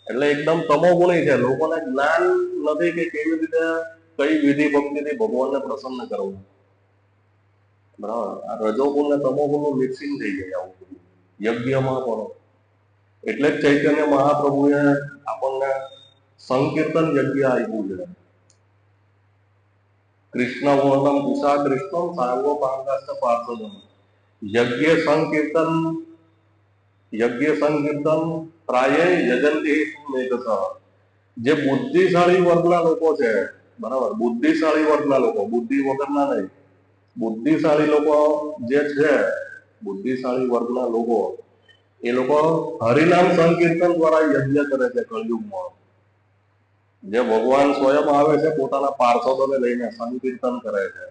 A: એટલે એકદમ તમોગુણી છે. લોકોને જ્ઞાન નથી કે કેવી રીતે કઈ વિધિ ભક્તિથી ભગવાનને પ્રસન્ન કરવું. બરાબર. આ રજોગુણ ને તમોગુણ નું મિક્સિંગ થઈ જાય આવું બધું યજ્ઞમાં પણ. એટલે જ ચૈતન્ય મહાપ્રભુએ આપણને સંકીર્તન યજ્ઞ આપ્યું છે. કૃષ્ણ વર્ણમ કુશા કૃષ્ણ સાંગો પાંગાસ્ત પાર્ષદમ યજ્ઞ સંકીર્તન પ્રાય યજંતી મેઘસઃ. જે બુદ્ધિશાળી વર્ગના લોકો છે, બરાબર, બુદ્ધિશાળી વર્ગના લોકો, બુદ્ધિ વગરના નહીં, બુદ્ધિશાળી લોકો જે છે, બુદ્ધિશાળી વર્ગના લોકો, એ લોકો હરિનામ સંકીર્તન દ્વારા યજ્ઞ કરે છે કળયુગમાં. જે ભગવાન સ્વયં આવે છે પોતાના પાર્ષદોને લઈને સંકીર્તન કરે છે.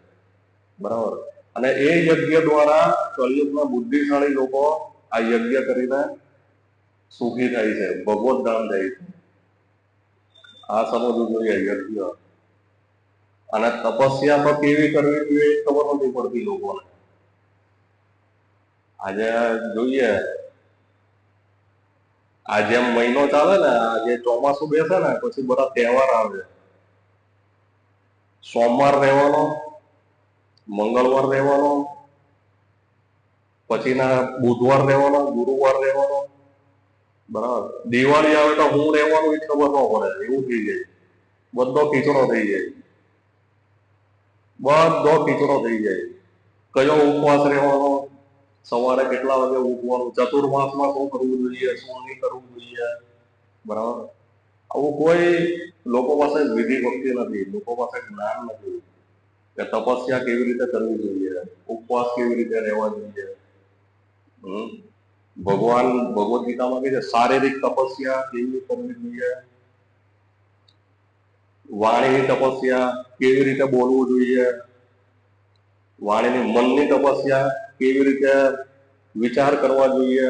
A: બરાબર. અને એ યજ્ઞ દ્વારા કળયુગના બુદ્ધિશાળી લોકો આ યજ્ઞ કરીને સુખી થાય છે, ભગવત ધામ જાય છે. આ સમજવું જોઈએ યજ્ઞ. અને તપસ્યા તો કેવી કરવી જોઈએ એ ખબર નથી પડતી લોકોને. આજે જોઈએ, આ જેમ મહિનો ચાલે ને, આ જે ચોમાસું બેસે ને પછી બધા તહેવાર આવે. સોમવાર રહેવાનો, મંગળવાર રહેવાનો, પછી ના બુધવાર રહેવાનો, ગુરુવાર રહેવાનો. બરાબર. દિવાળી આવે તો હું રહેવાનું એ ખબર ન પડે, એવું થઈ જાય. બધો કીચડો થઈ જાય. કયો ઉપવાસ રહેવાનો, સવારે કેટલા વાગે ઉઠવાનું, ચતુર્માસમાં શું કરવું જોઈએ, શું નહીં કરવું જોઈએ. બરાબર. આવું કોઈ લોકો પાસે વિધિ ભક્તિ નથી, લોકો પાસે જ્ઞાન નથી કે તપસ્યા કેવી રીતે કરવી જોઈએ, ઉપવાસ કેવી રીતે રહેવા જોઈએ. ભગવાન ભગવદ ગીતામાં કહે છે શારીરિક તપસ્યા કેવી કરવી જોઈએ, વાણીની તપસ્યા કેવી રીતે બોલવું જોઈએ, વાણીની મનની તપસ્યા કેવી રીતે વિચાર કરવા જોઈએ,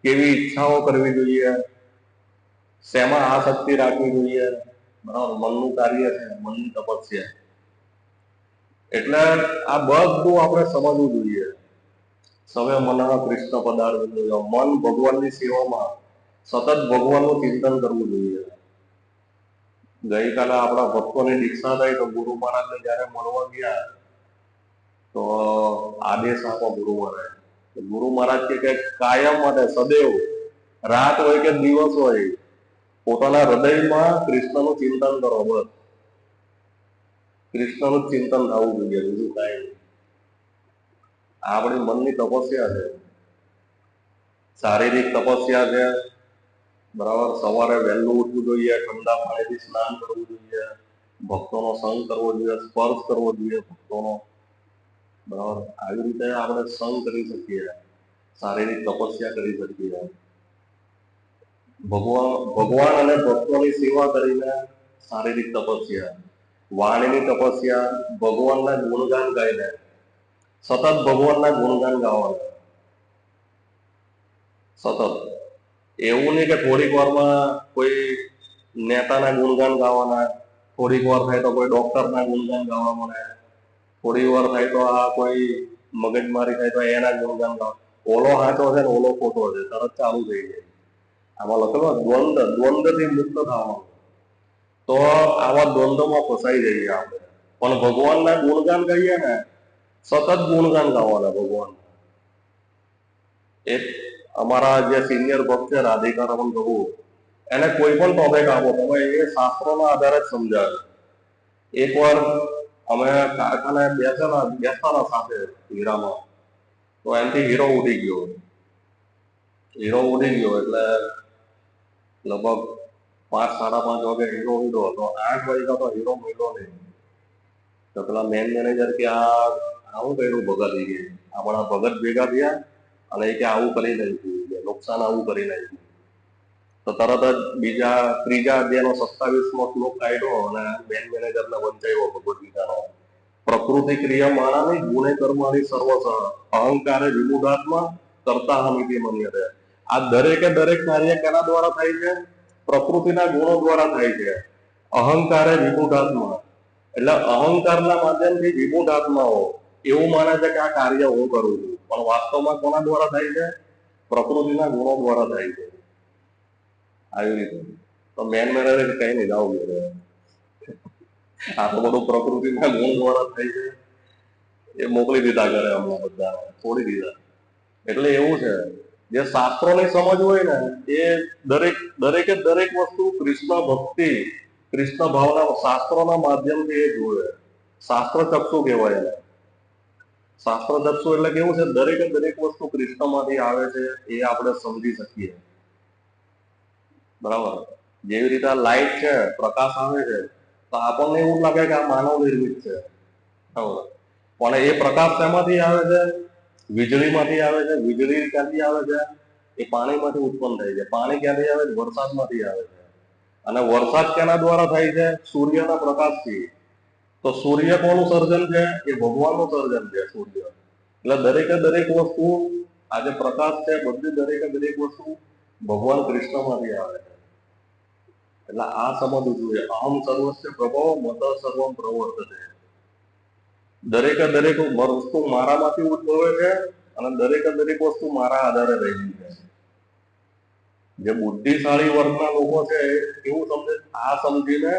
A: કેવી ઈચ્છાઓ કરવી જોઈએ, શેમાં આસક્તિ રાખવી જોઈએ. બરાબર. મનનું કાર્ય છે, મનની તપસ્યા. એટલે આ બધું આપણે સમજવું જોઈએ. સવે મન કૃષ્ણ પદાર્થ, મન ભગવાનની સેવામાં સતત ભગવાનનું ચિંતન કરવું જોઈએ. ગઈકાલે આપણા ભક્તોની દીક્ષા થઈ તો ગુરુ મહારાજને જયારે મળવા ગયા તો આદેશ આપો ગુરુ મહારાજ. ગુરુ મહારાજ કે કાયમ માટે સદૈવ, રાત હોય કે દિવસ હોય, પોતાના હૃદયમાં કૃષ્ણનું ચિંતન કરો. બસ કૃષ્ણનું ચિંતન થવું જોઈએ, બીજું કાંઈ નહીં. આપણી મનની તપસ્યા છે, શારીરિક તપસ્યા છે. બરાબર, સવારે વહેલું ઉઠવું જોઈએ, ઠંડા પાણીથી સ્નાન કરવું જોઈએ, ભક્તોનો સંગ કરવો જોઈએ, સ્પર્શ કરવો જોઈએ ભક્તોનો. બરાબર, આવી રીતે આપણે સંગ કરી શકીએ, શારીરિક તપસ્યા કરી શકીએ. ભગવાન અને ભક્તોની સેવા કરીને શારીરિક તપસ્યા, વાણીની તપસ્યા, ભગવાનના ગુણગાન ગાઈને સતત ભગવાનના ગુણગાન ગાવાના. સતત એવું નહીં કે થોડીક વારમાં કોઈ નેતાના ગુણગાન ગાવાના, થોડીક વાર થાય તો કોઈ ડોક્ટરના ગુણગાન ગાવા મળે, થોડી વાર થાય તો આ કોઈ મગજમારી થાય તો એના ગુણગાન ગાવા. ઓલો હાચો છે ને ઓલો ખોટો છે, તરત ચાલુ થઈ જાય. આમાં લખેલું દ્વંદ્વથી મુક્ત થવાનું. તો આવા દ્વંદ્વમાં ફસાઈ જઈએ આપણે. પણ ભગવાનના ગુણગાન કહીએ ને, સતત ગુણગાન ગાવાના ભગવાન. એક અમારા જે સિનિયર ભક્ત છે રાધિકા રમણ પ્રભુ, એને કોઈ પણ ટોપિક આપો તમે, એ શાસ્ત્રોના આધારે જ સમજાવે. એકવાર અમે કારખાને બેસતા સાથે હીરામાં, તો એનાથી હીરો ઉડી ગયો. એટલે લગભગ 5, 5:30 વાગે હીરો ઉડ્યો, તો 8 વાગ્યા તો હીરો મળ્યો નહીં. તો પેલા મેન મેનેજર કે આવું કર્યું ભગત, આપણા ભગત ભેગા થયા અને એ કે આવું કરી નાખ્યું, નુકસાન આવું કરી નાખ્યું. તો તરત જ ત્રીજા અધ્યાયનો 27મો શ્લોક કાઢ્યો અને મેન મેનેજરને વંચાવ્યો ભગવદ ગીતાનો. પ્રકૃતિ ક્રિયા માણાની ગુણે કર્માની સર્વસ અહંકારે વિમુઢાત્મા કરતા હમિતિ મન્યતે. આ દરેકે દરેક કાર્ય કેના દ્વારા થાય છે? પ્રકૃતિના ગુણો દ્વારા થાય છે. અહંકારે વિમુઢાત્મા, એટલે અહંકારના માધ્યમથી વિમુઢાત્માઓ એવું માને છે કે આ કાર્ય હું કરું છું, પણ વાસ્તવમાં કોના દ્વારા થાય છે? પ્રકૃતિના ગુણો દ્વારા થાય છે. આવી રીતે તો મેન મેનેજર કઈ નહીં, જાવ આ તો બધું પ્રકૃતિના ગુણ દ્વારા થાય છે. એ મોકલી દીધા ઘરે, અમને બધા છોડી દીધા. એટલે એવું છે, જે શાસ્ત્રોની સમજ હોય ને, એ દરેકે દરેક વસ્તુ કૃષ્ણ ભક્તિ, કૃષ્ણ ભાવના શાસ્ત્રોના માધ્યમથી એ જોવે. શાસ્ત્ર ચક્ષુ કહેવાય એને. શાસ્ત્ર ચક્ષુ એટલે કેવું છે, દરેકે દરેક વસ્તુ કૃષ્ણમાંથી આવે છે, એ આપણે સમજી શકીએ. બરાબર, જેવી રીતે લાઈટ છે, પ્રકાશ આવે છે, તો આપણને એવું લાગે કે આ માનવ નિર્મિત છે. બરાબર, પણ એ પ્રકાશ શેમાંથી આવે છે? વીજળીમાંથી આવે છે. વીજળી ક્યાંથી આવે છે? એ પાણીમાંથી ઉત્પન્ન થાય છે. પાણી ક્યાંથી આવે છે? વરસાદમાંથી આવે છે. અને વરસાદ કેના દ્વારા થાય છે? સૂર્યના પ્રકાશથી. તો સૂર્ય કોનું સર્જન છે? એ ભગવાનનું સર્જન છે, સૂર્ય. એટલે દરેકે દરેક વસ્તુ, આ જે પ્રકાશ છે, બધી દરેકે દરેક વસ્તુ ભગવાન કૃષ્ણમાંથી આવે છે. એટલે આ સમજવું જોઈએ. અહમ સર્વસ્ય પ્રભવ મત સર્વમ પ્રવર્તતે. દરેકે દરેક વસ્તુ મારામાંથી ઉદ્ભવે છે અને દરેકે દરેક વસ્તુ મારા આધારે રહેલી છે. જે બુદ્ધિશાળી વર્ગના લોકો છે એવું સમજે, આ સમજીને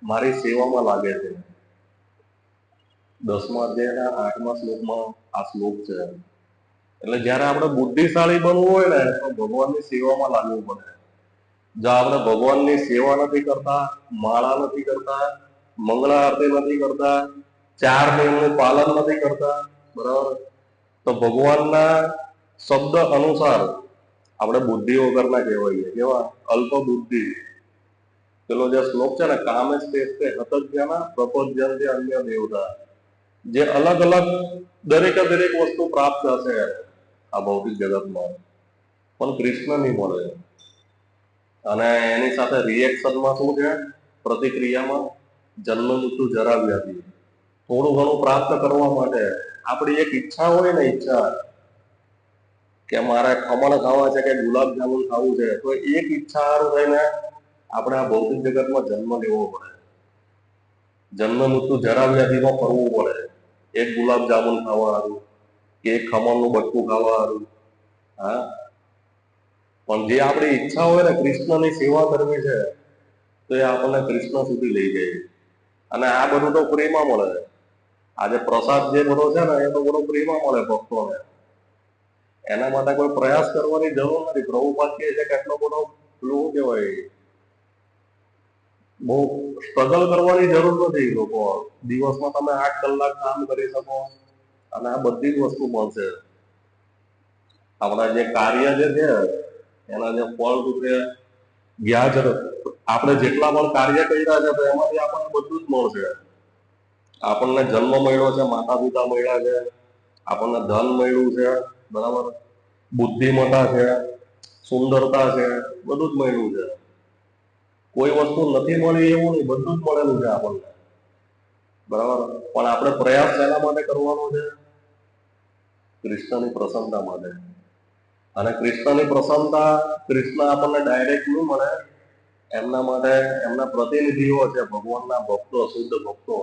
A: મારી સેવામાં લાગે છે. 10મા અધ્યાયના 8મા શ્લોકમાં આ શ્લોક છે. એટલે જયારે આપણે બુદ્ધિશાળી બનવું હોય ને, તો ભગવાનની સેવામાં લાગવું પડે. જો આપણે ભગવાનની સેવા નથી કરતા, માળા નથી કરતા, મંગળા આરતી નથી કરતા, 4 નિયમનું પાલન નથી કરતા, બરાબર, તો ભગવાનના શબ્દ અનુસાર આપણે બુદ્ધિ વગરના કહેવાઈએ. કેવા? અલ્પ બુદ્ધિ. પેલો જે શ્લોક છે ને, કામે શ્રેષ્ઠ હતજ્ઞાના પ્રપદ્યંતે અન્ય દેવતા. જે અલગ અલગ દરેકે દરેક વસ્તુ પ્રાપ્ત હશે આ ભૌતિક જગતમાં, પણ કૃષ્ણ નહીં મળે. અને એની સાથે રિએક્શનમાં શું છે? પ્રતિક્રિયામાં જન્મ મૃત્યુ જરા વ્યાધિ. થોડું ઘણું પ્રાપ્ત કરવા માટે આપણી એક ઈચ્છા હોય ને, ઈચ્છા કે મારે ખમણ ખાવા છે કે ગુલાબ જામુન ખાવું છે, તો એક ઈચ્છા સારું થઈને આપણે આ ભૌતિક જગતમાં જન્મ લેવો પડે. જન્મ મૃત્યુ જરા વ્યાધિમાં ફરવું પડે. એક ગુલાબ જામુન ખાવા સારું કે એક ખમણનું બટકું ખાવા સારું. હા, પણ જે આપણી ઈચ્છા હોય ને, કૃષ્ણની સેવા કરવી છે, તો એ આપણને કૃષ્ણ સુધી લઈ જાય. અને આ બધું તો ફ્રીમાં મળે. આજે પ્રસાદ જે બધો છે ને એ તો બધો ફ્રીમાં મળે ભક્તોને. એના માટે કોઈ પ્રયાસ કરવાની જરૂર નથી. પ્રભુપાદ કહે છે કે એટલો બધો શું કહેવાય, બહુ સ્ટ્રગલ કરવાની જરૂર નથી. લોકો દિવસમાં તમે 8 કલાક કામ કરી શકો અને આ બધી જ વસ્તુ મળશે. આપણા જે કાર્ય જે છે એના જે ફળ રૂપે વ્યાજ, આપણે જેટલા પણ કાર્ય કર્યા છે તો એમાંથી આપણને બધું જ મળશે. આપણને જન્મ મળ્યો છે, માતા પિતા મળ્યા છે, આપણને ધન મળ્યું છે, બરાબર, બુદ્ધિમત્તા છે, સુંદરતા છે, બધું જ મળ્યું છે. કોઈ વસ્તુ નથી મળી એવું નહીં, બધું જ મળેલું છે આપણને, બરાબર. પણ આપણે પ્રયાસ એના માટે કરવાનો છે, કૃષ્ણની પ્રસન્નતા માટે. અને કૃષ્ણની પ્રસન્નતા કૃષ્ણ આપણને ડાયરેક્ટ નહીં મળે. એમના માટે એમના પ્રતિનિધિઓ છે, ભગવાનના ભક્તો, શુદ્ધ ભક્તો.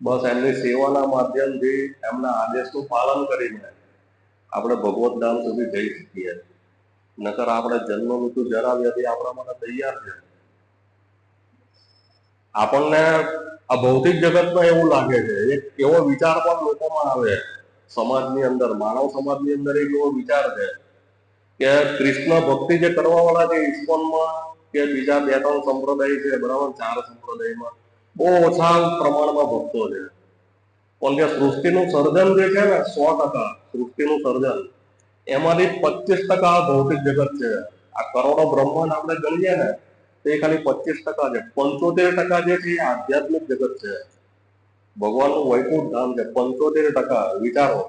A: બસ એમની સેવાના માધ્યમથી એમના આદેશનું પાલન કરીને આપણે ભગવત ધામ સુધી જઈ શકીએ. નકર આપણે જન્મ મૃત્યુ જરા વ્યાધિ આપણા માટે તૈયાર છે. આપણને આ ભૌતિક જગતમાં એવું લાગે છે, એક એવો વિચાર પણ લોકોમાં આવે સમાજની અંદર, માનવ સમાજની અંદર એક એવો વિચાર છે કે કૃષ્ણ ભક્તિ જે કરવા વાળા છે ઇસ્કોનમાં કે બીજા 2-3 સંપ્રદાય છે, બરાબર, 4 સંપ્રદાયમાં બહુ ઓછા પ્રમાણમાં ભક્તો છે. પણ જે સૃષ્ટિનું સર્જન જે છે ને, 100% સૃષ્ટિનું સર્જન, એમાંથી 25% ભૌતિક જગત છે. આ કરોડો બ્રહ્માંડ આપણે ગણીએ ને તે ખાલી 25% છે. 75% જે છે એ આધ્યાત્મિક જગત છે, ભગવાનનું વૈકુંઠ ધામ છે. 75% વિચારો,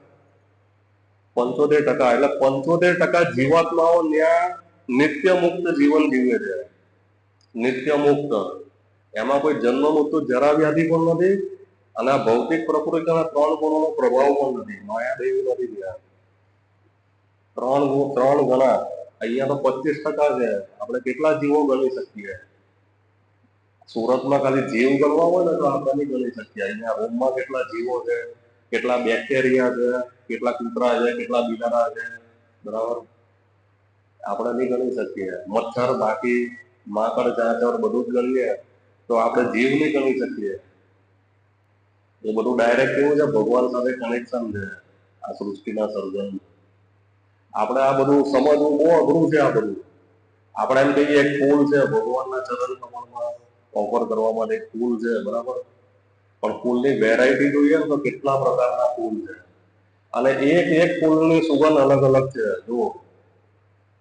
A: 75%. એટલે 75% જીવાત્માઓ ત્યાં નિત્ય મુક્ત જીવન જીવે છે, નિત્ય મુક્ત. એમાં કોઈ જન્મ મૃત્યુ જરા વ્યાધિ પણ નથી અને આ ભૌતિક પ્રકૃતિના 3 ગુણોનો પ્રભાવ પણ નથી, માયાદેવી નથી ત્યાં. 3 ગણા. અહીંયા તો 25% છે. આપણે કેટલા જીવો ગણી શકીએ? સુરતમાં ખાલી જીવ ગણવા હોય ને તો આપણે નહીં ગણી શકીએ. અહીંયા રોમમાં કેટલા જીવો છે, કેટલા બેક્ટેરિયા છે, કેટલા કૂતરા છે, કેટલા બિલાડા છે, બરાબર, આપણે નહીં ગણી શકીએ. મચ્છર, બાકી, માકડ, ચાચર બધું જ ગણીએ તો આપણે જીવ નહીં ગણી શકીએ. એ બધું ડાયરેક્ટ કેવું છે, ભગવાન સાથે કનેક્શન છે આ સૃષ્ટિના સર્જન. આપણે આ બધું સમજવું બહુ અઘરું છે. આ બધું આપણે એમ કહીએ એક ફૂલ છે, ભગવાનના ચરણ કમળમાં ઓફર કરવા માટે એક ફૂલ છે, બરાબર, પણ ફૂલની વેરાયટી જોઈએ ને તો કેટલા પ્રકારના ફૂલ છે અને એક ફૂલની સુગંધ અલગ અલગ છે. જુઓ,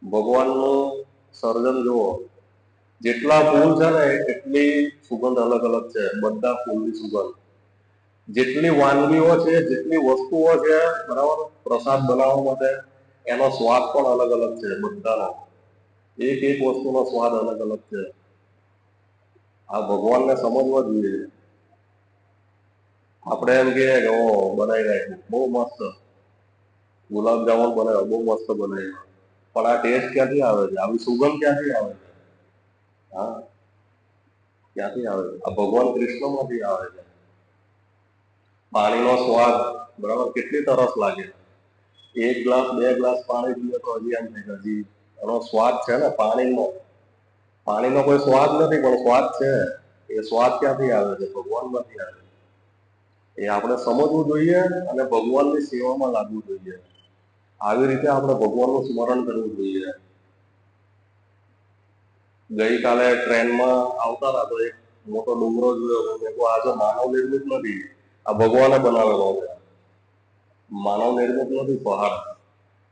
A: ભગવાનનું સર્જન જુઓ, જેટલા ફૂલ છે ને એટલી સુગંધ અલગ અલગ છે, બધા ફૂલની સુગંધ. જેટલી વાનગીઓ છે, જેટલી વસ્તુઓ છે, બરાબર, પ્રસાદ બનાવવા માટે એનો સ્વાદ પણ અલગ અલગ છે બધાનો. એક વસ્તુનો સ્વાદ અલગ અલગ છે. આ ભગવાનને સમજવા જોઈએ. આપણે એમ કહીએ કે ઓ બનાવી નાખ્યું, બહુ મસ્ત ગુલાબ જામુન બનાવ્યો, બહુ મસ્ત બનાવ્યો, પણ આ ટેસ્ટ ક્યાંથી આવે છે? આવી સુગંધ ક્યાંથી આવે છે? હા, ક્યાંથી આવે છે? આ ભગવાન કૃષ્ણમાંથી આવે છે. પાણીનો સ્વાદ, બરાબર, કેટલી તરસ લાગે. 1 ગ્લાસ 2 ગ્લાસ પાણી પીએ તો હજી એમ થાય કે હજી એનો સ્વાદ છે ને પાણીનો કોઈ સ્વાદ નથી પણ સ્વાદ છે. એ સ્વાદ ક્યાંથી આવે છે? ભગવાનમાંથી આવે છે. એ આપણે સમજવું જોઈએ અને ભગવાનની સેવામાં લાગવું જોઈએ. આવી રીતે આપણે ભગવાનનું સ્મરણ કરવું જોઈએ. ગઈકાલે ટ્રેનમાં આવતા હતા તો એક મોટો ડુંગરો જોયો. મેં કહ્યું આ જો માનવ નિર્મિત નથી, આ ભગવાને બનાવેલો છે. માનવ નિર્મિત નથી.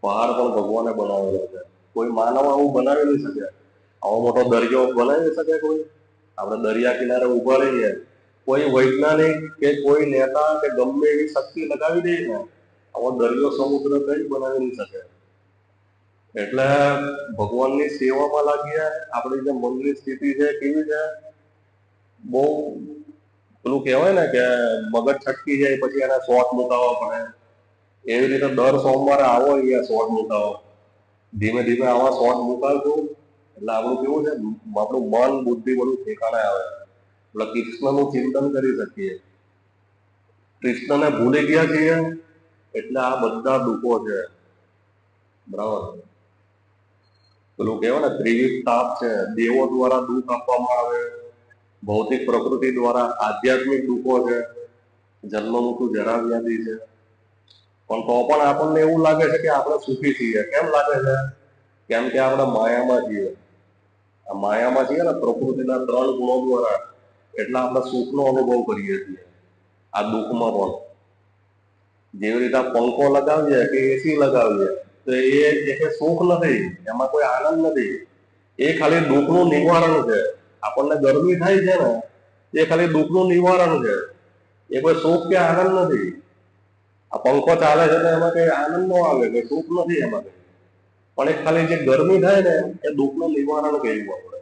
A: પહાડ પણ ભગવાને બનાવેલો છે. કોઈ માનવ આવું બનાવી નહીં શકે. આવો મોટો દરિયો બનાવી શકે કોઈ? આપણે દરિયા કિનારે ઉભા રહીએ, કોઈ વૈજ્ઞાનિક કે કોઈ નેતા કે ગમે એવી શક્તિ લગાવી દે ને, આવો દરિયો સમુદ્ર કઈ બનાવી નહીં શકે. એટલે ભગવાનની સેવામાં લાગીએ. આપણી જે મનની સ્થિતિ છે કેવી છે, બહુ પેલું કહેવાય ને કે મગજ છટકી જાય પછી એને શોર્ટ મુકાવવા પડે. એવી રીતે દર સોમવારે આવો અહીંયા શોર્ટ મુકાવવા. ધીમે ધીમે આવા શોર્ટ મુકાવશું એટલે આપણું કેવું છે, આપણું મન બુદ્ધિ બધું ઠેકાણે આવે. એટલે કૃષ્ણનું ચિંતન કરી શકીએ. કૃષ્ણને ભૂલી ગયા છીએ એટલે આ બધા દુઃખો છે, બરાબર. પેલું કહેવાય ને ત્રિવિધ તાપ છે. દેવો દ્વારા દુઃખ આપવામાં આવે, ભૌતિક પ્રકૃતિ દ્વારા આધ્યાત્મિક દુઃખો છે, જન્મ મૃત્યુ જરા વ્યાધિ છે, પણ તો પણ આપણને એવું લાગે છે કે આપણે સુખી છીએ. કેમ લાગે છે? કેમ કે આપણે માયામાં છીએ. આ માયામાં છીએ ને, પ્રકૃતિના 3 ગુણો દ્વારા, એટલે આપણે સુખનો અનુભવ કરીએ છીએ આ દુઃખમાં પણ. જેવી રીતે પંખો લગાવીએ કે એસી લગાવીએ તો એ સુખ નથી, એમાં કોઈ આનંદ નથી. એ ખાલી દુઃખનું નિવારણ છે. આપણને ગરમી થાય છે ને, એ ખાલી દુઃખનું નિવારણ છે. એ કોઈ સુખ કે આનંદ નથી. આ પંખો ચાલે છે તો એમાં કઈ આનંદ ન આવે, કઈ સુખ નથી એમાં કઈ. પણ એ ખાલી જે ગરમી થાય ને, એ દુઃખનું નિવારણ કહેવું આપણે.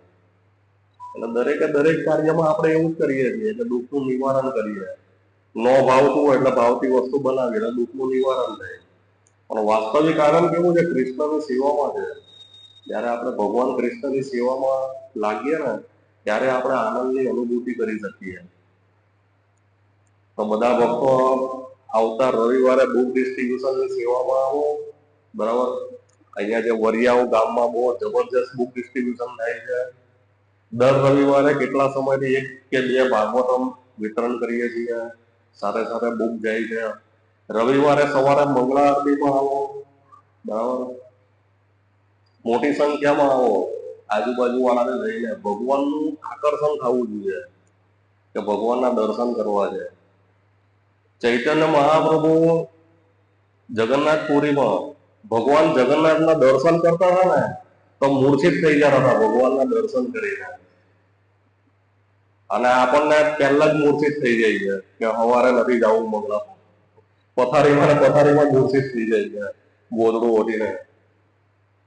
A: એટલે દરેક કાર્યમાં આપણે એવું જ કરીએ છીએ કે દુઃખનું નિવારણ કરીએ. ન ભાવતું હોય એટલે ભાવતી વસ્તુ બનાવી એટલે દુઃખનું નિવારણ થાય. પણ વાસ્તવિક આનંદ કેવું છે? કૃષ્ણની સેવામાં છે. જયારે આપણે ભગવાન કૃષ્ણની સેવામાં લાગીએ ને, ત્યારે આપણે આનંદની અનુભૂતિ કરી શકીએ. તો બધા ભક્તો આવતા રવિવારે બુક ડિસ્ટ્રીબ્યુશનની સેવામાં આવો. બરાબર? અહીંયા જે વરિયાઓ ગામમાં બહુ જબરજસ્ત બુક ડિસ્ટ્રીબ્યુશન થાય છે. દર રવિવારે કેટલા સમયથી 1 કે 2 ભાગવતમ વિતરણ કરીએ છીએ. સાથે સાથે બુક જાય છે. રવિવારે સવારે મંગળા આરતીમાં આવો. બરાબર? મોટી સંખ્યામાં આવો. આજુબાજુ વાળાને લઈને ભગવાનનું આકર્ષણ થવું જોઈએ કે ભગવાનના દર્શન કરવા છે. ચૈતન્ય મહાપ્રભુ જગન્નાથપુરીમાં ભગવાન જગન્નાથના દર્શન કરતા હતા ને, તો મૂર્છિત થઈ જતા હતા ભગવાનના દર્શન કરીને. અને આપણને પહેલા જ મૂર્છિત થઈ જાય છે કે સવારે નથી જવું મંગળા, પથારીમાં મૂર્છિત થઈ જાય છે ગોદડું ઓઢીને.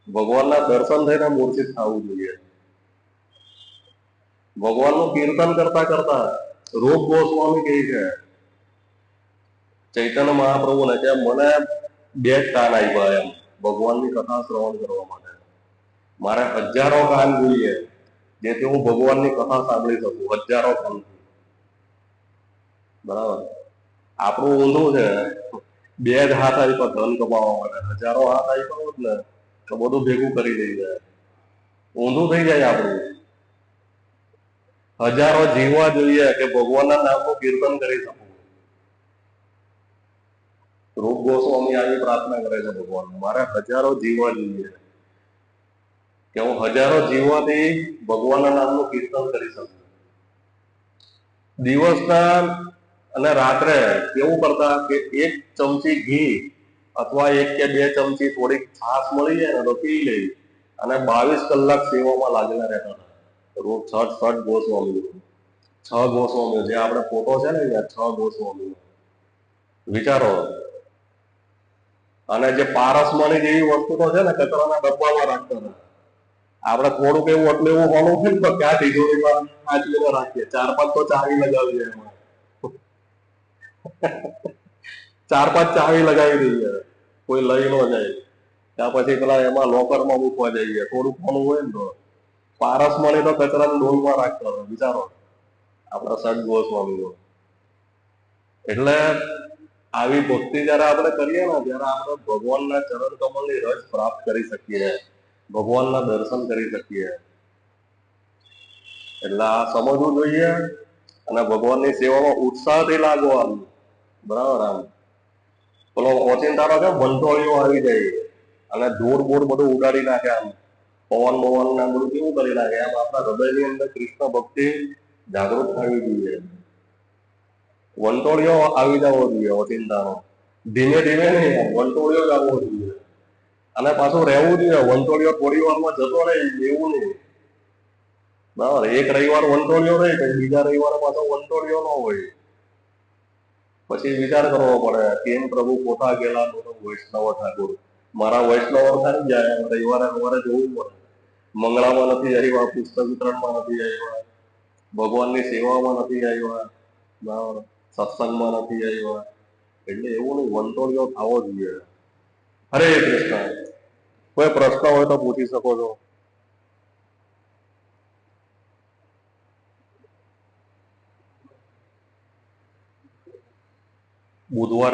A: ભગવાનના દર્શન થઈને મૂર્છિત થવું જોઈએ. ભગવાનનું કીર્તન કરતા કરતા રૂપ ગોસ્વામી કહે છે ચૈતન્ય મહાપ્રભુને કે મને 2 કાન આપ્યા એમ ભગવાનની કથા શ્રવણ કરવા માટે. મારે હજારો કાન જોઈએ જેથી હું ભગવાનની કથા સાંભળી શકું, હજારો કાન. બરાબર? આપણું ઊંધું છે. 2 જ હાથ આપ્યા ધન કમાવા માટે, હજારો હાથ આપ્યા હોત ને તો બધું ભેગું કરી દઈએ. ઊંધું થઈ જાય આપણું. હજારો જીવવા જોઈએ કે ભગવાનના નામનું કીર્તન કરી શકું. રૂપ ગોસ્વામી આવી પ્રાર્થના કરે છે ભગવાન, મારે હજારો જીવવા જોઈએ કે હું હજારો જીવવાથી ભગવાનના નામનું કીર્તન કરી શકું. દિવસના અને રાત્રે કેવું કરતા કે 1 ચમચી ઘી અથવા 1 કે 2 ચમચી થોડીક છાશ મળી જાય ને તો પી લઈ અને 22 કલાક સેવામાં લાગેલા રહેતા હતા. રોજ 6 ગોસ્વામી, 6 ગોસ્વામી, જે આપણે ફોટો છે ને 6 ગોસ્વામી, વિચારો. અને જે પારસમણી જેવી વસ્તુ તો છે ને, કચરાના ડબ્બામાં રાખતા હતા. આપણે થોડુંક એવું એટલે એવું હોવું છે ને તો ક્યાં તિજોરીમાં આટલું રાખીએ, 4-5 તો ચાવી લગાવીએ એમાં. 4-5 ચાવી લગાવી દઈએ, કોઈ લઈ ન જાય. ત્યાં પછી પેલા એમાં લોકરમાં મૂકવા જઈએ, થોડુંક ઘણું હોય ને તો. પારસમણી તો કચરાના ડોલમાં રાખતા હતા, વિચારો. આપણા સદ ગોસ્વામીઓ. એટલે આવી ભક્તિ જયારે આપણે કરીએ ને, ત્યારે આપણે ભગવાનના ચરણ કમળની રજ પ્રાપ્ત કરી શકીએ, ભગવાનના દર્શન કરી શકીએ. એટલે આ સમજવું જોઈએ અને ભગવાનની સેવામાં ઉત્સાહથી લાગવાનું. બરાબર? આમ પેલો ઓચિંતાનો કેમ વંટોળીઓ આવી જાય અને ધૂળ બૂળ બધું ઉડાડી નાખે, આમ પવન બવન ને બધું કેવું કરી નાખે, એમ આપણા હૃદયની અંદર કૃષ્ણ ભક્તિ જાગૃત થવી જોઈએ. વંટોળિયો આવી જવો જોઈએ ઓચિંતાનો. ધીમે ધીમે નહીં, વંટોળિયો જ આવવો જોઈએ. અને પાછું રહેવું જોઈએ. વંટોળિયો થોડી વારમાં જતો રહે એવું નહીં. બરાબર? એક રવિવાર વંટોળિયો રહે, પછી બીજા રવિવારે પાછો વંટોળિયો ન હોય. પછી વિચાર કરવો પડે, કેમ પ્રભુ પોતા ગયેલા વૈષ્ણવ ઠાકુર. મારા વૈષ્ણવ થઈ જાય, રવિવારે જોવું પડે. મંગળામાં નથી આવ્યા, પુસ્તક વિતરણમાં નથી આવ્યા, ભગવાનની સેવામાં નથી આવ્યા, બરાબર, સત્સંગમાં નથી આવ્યા. એટલે એવું નહીં, વંટોળિયો થવો જોઈએ. હરે કૃષ્ણ. કોઈ પ્રશ્ન હોય તો પૂછી શકો છો. બુધવારે